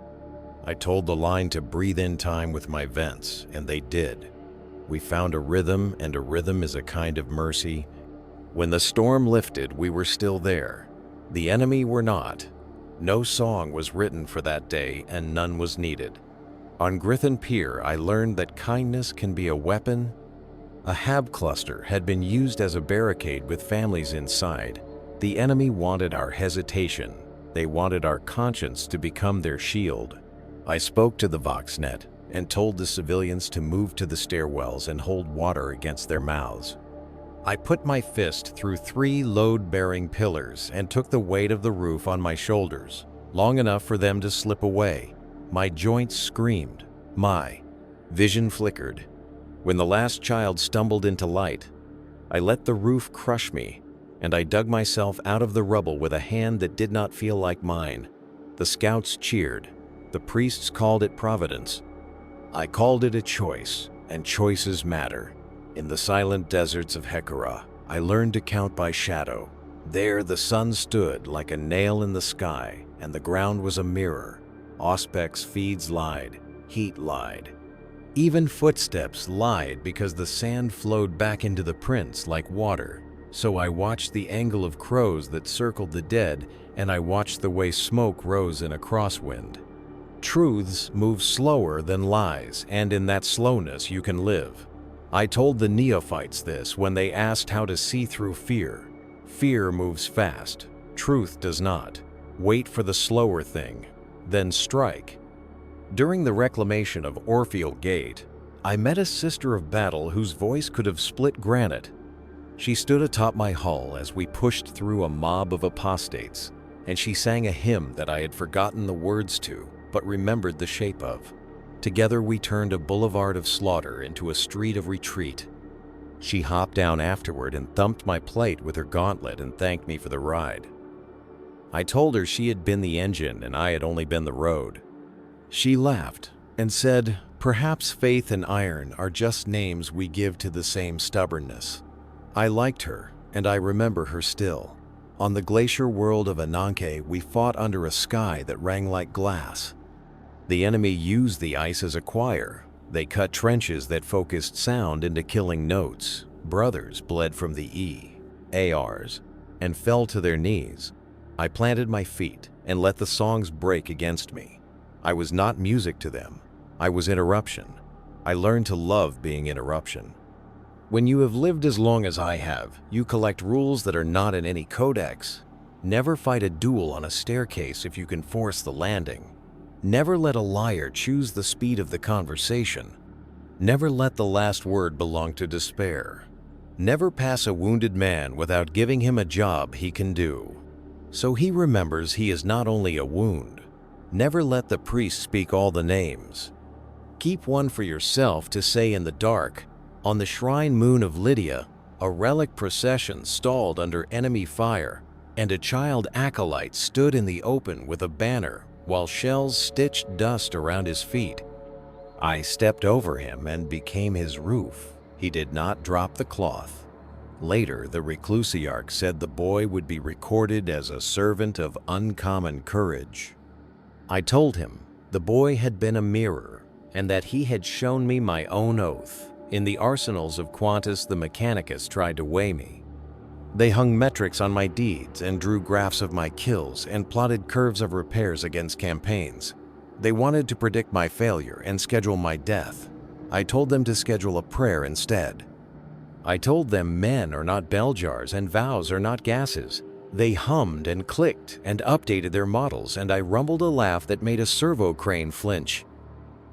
I told the line to breathe in time with my vents, and they did. We found a rhythm, and a rhythm is a kind of mercy. When the storm lifted, we were still there. The enemy were not. No song was written for that day, and none was needed. On Grithin Pier, I learned that kindness can be a weapon. A hab cluster had been used as a barricade with families inside. The enemy wanted our hesitation. They wanted our conscience to become their shield. I spoke to the Voxnet and told the civilians to move to the stairwells and hold water against their mouths. I put my fist through 3 load-bearing pillars and took the weight of the roof on my shoulders, long enough for them to slip away. My joints screamed. My vision flickered. When the last child stumbled into light, I let the roof crush me, and I dug myself out of the rubble with a hand that did not feel like mine. The scouts cheered. The priests called it providence. I called it a choice, and choices matter. In the silent deserts of Hekara, I learned to count by shadow. There the sun stood like a nail in the sky, and the ground was a mirror. Auspex feeds lied, heat lied. Even footsteps lied because the sand flowed back into the prints like water. So I watched the angle of crows that circled the dead, and I watched the way smoke rose in a crosswind. truths move slower than lies, and in that slowness you can live. I told the neophytes this when they asked how to see through fear. Fear moves fast. Truth does not. Wait for the slower thing, then strike. During the reclamation of Orpheal Gate, I met a sister of battle whose voice could have split granite. She stood atop my hull as we pushed through a mob of apostates, and she sang a hymn that I had forgotten the words to, but remembered the shape of. Together we turned a boulevard of slaughter into a street of retreat. She hopped down afterward and thumped my plate with her gauntlet and thanked me for the ride. I told her she had been the engine and I had only been the road. She laughed and said, "Perhaps faith and iron are just names we give to the same stubbornness." I liked her, and I remember her still. On the glacier world of Ananke, we fought under a sky that rang like glass. The enemy used the ice as a choir. They cut trenches that focused sound into killing notes. Brothers bled from the E, ARs, and fell to their knees. I planted my feet and let the songs break against me. I was not music to them. I was interruption. I learned to love being interruption. When you have lived as long as I have, you collect rules that are not in any codex. Never fight a duel on a staircase if you can force the landing. Never let a liar choose the speed of the conversation. Never let the last word belong to despair. Never pass a wounded man without giving him a job he can do, so he remembers he is not only a wound. Never let the priest speak all the names. Keep one for yourself to say in the dark. On the shrine moon of Lydia, a relic procession stalled under enemy fire, and a child acolyte stood in the open with a banner while shells stitched dust around his feet. I stepped over him and became his roof. He did not drop the cloth. Later, the Reclusiarch said the boy would be recorded as a servant of uncommon courage. I told him the boy had been a mirror, and that he had shown me my own oath. In the arsenals of Quantus, the Mechanicus tried to weigh me. They hung metrics on my deeds and drew graphs of my kills and plotted curves of repairs against campaigns. They wanted to predict my failure and schedule my death. I told them to schedule a prayer instead. I told them men are not bell jars and vows are not gases. They hummed and clicked and updated their models, and I rumbled a laugh that made a servo crane flinch.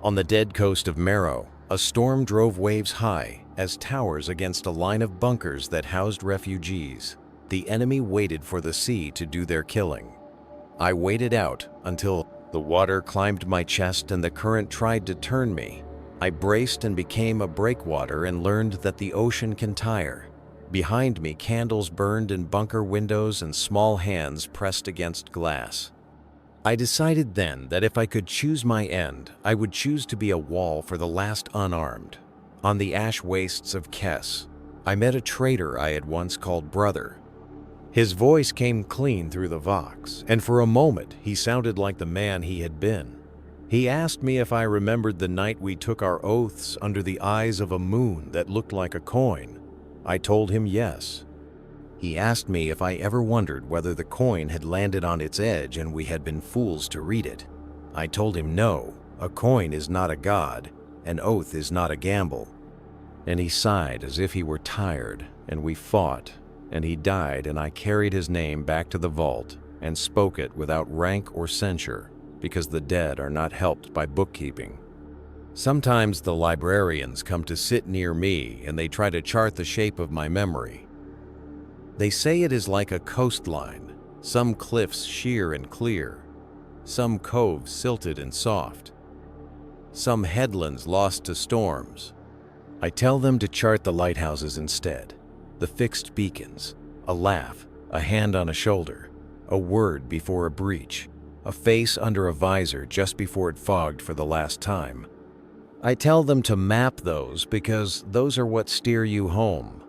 On the dead coast of Marrow, a storm drove waves high as towers against a line of bunkers that housed refugees. The enemy waited for the sea to do their killing. I waited out until the water climbed my chest and the current tried to turn me. I braced and became a breakwater and learned that the ocean can tire. Behind me, candles burned in bunker windows and small hands pressed against glass. I decided then that if I could choose my end, I would choose to be a wall for the last unarmed. On the ash wastes of Kess, I met a traitor I had once called brother. His voice came clean through the vox, and for a moment he sounded like the man he had been. He asked me if I remembered the night we took our oaths under the eyes of a moon that looked like a coin. I told him yes. He asked me if I ever wondered whether the coin had landed on its edge and we had been fools to read it. I told him no, a coin is not a god, an oath is not a gamble. And he sighed as if he were tired, and we fought, and he died, and I carried his name back to the vault and spoke it without rank or censure, because the dead are not helped by bookkeeping. Sometimes the librarians come to sit near me and they try to chart the shape of my memory. They say it is like a coastline, some cliffs sheer and clear, some coves silted and soft, some headlands lost to storms. I tell them to chart the lighthouses instead, the fixed beacons, a laugh, a hand on a shoulder, a word before a breach, a face under a visor just before it fogged for the last time. I tell them to map those because those are what steer you home.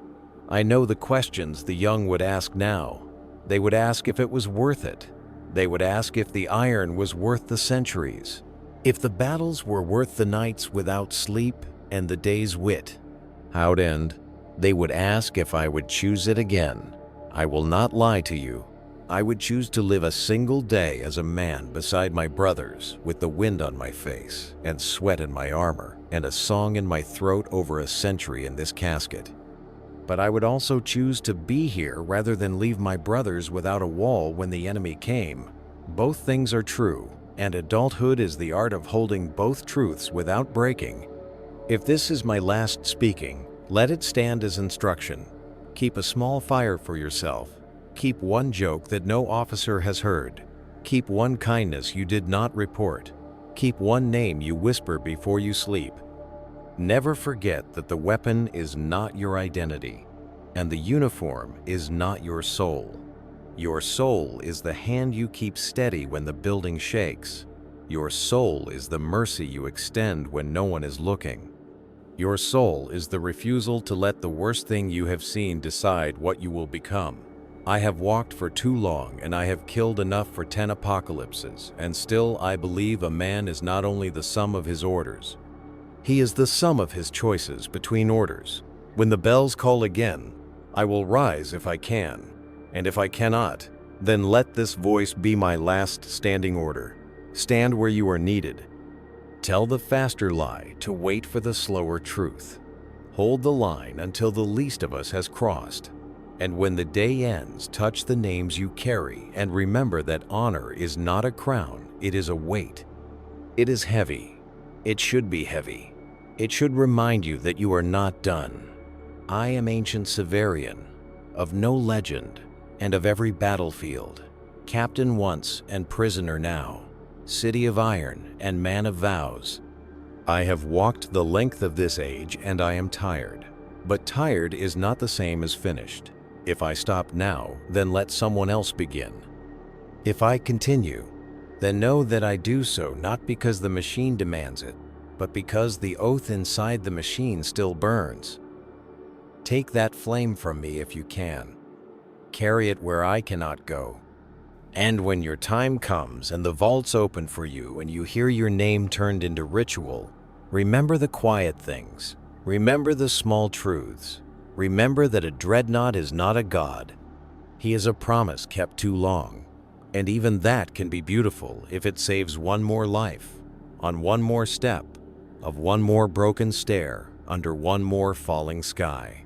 I know the questions the young would ask now. They would ask if it was worth it. They would ask if the iron was worth the centuries, if the battles were worth the nights without sleep and the day's wit. How'd end? They would ask if I would choose it again. I will not lie to you. I would choose to live a single day as a man beside my brothers, with the wind on my face, and sweat in my armor, and a song in my throat over a century in this casket. But I would also choose to be here rather than leave my brothers without a wall when the enemy came. Both things are true, and adulthood is the art of holding both truths without breaking. If this is my last speaking, let it stand as instruction. Keep a small fire for yourself. Keep one joke that no officer has heard. Keep one kindness you did not report. Keep one name you whisper before you sleep. Never forget that the weapon is not your identity, and the uniform is not your soul. Your soul is the hand you keep steady when the building shakes. Your soul is the mercy you extend when no one is looking. Your soul is the refusal to let the worst thing you have seen decide what you will become. I have walked for too long, and I have killed enough for 10 apocalypses, and still I believe a man is not only the sum of his orders. He is the sum of his choices between orders. When the bells call again, I will rise if I can, and if I cannot, then let this voice be my last standing order. Stand where you are needed. Tell the faster lie to wait for the slower truth. Hold the line until the least of us has crossed. And when the day ends, touch the names you carry and remember that honor is not a crown, it is a weight. It is heavy. It should be heavy. It should remind you that you are not done. I am ancient Severian, of no legend, and of every battlefield, captain once and prisoner now, city of iron and man of vows. I have walked the length of this age and I am tired, but tired is not the same as finished. If I stop now, then let someone else begin. If I continue, then know that I do so not because the machine demands it, but because the oath inside the machine still burns. Take that flame from me if you can. Carry it where I cannot go. And when your time comes and the vaults open for you and you hear your name turned into ritual, remember the quiet things. Remember the small truths. Remember that a dreadnought is not a god. He is a promise kept too long. And even that can be beautiful if it saves one more life, on one more step, of one more broken stair, under one more falling sky.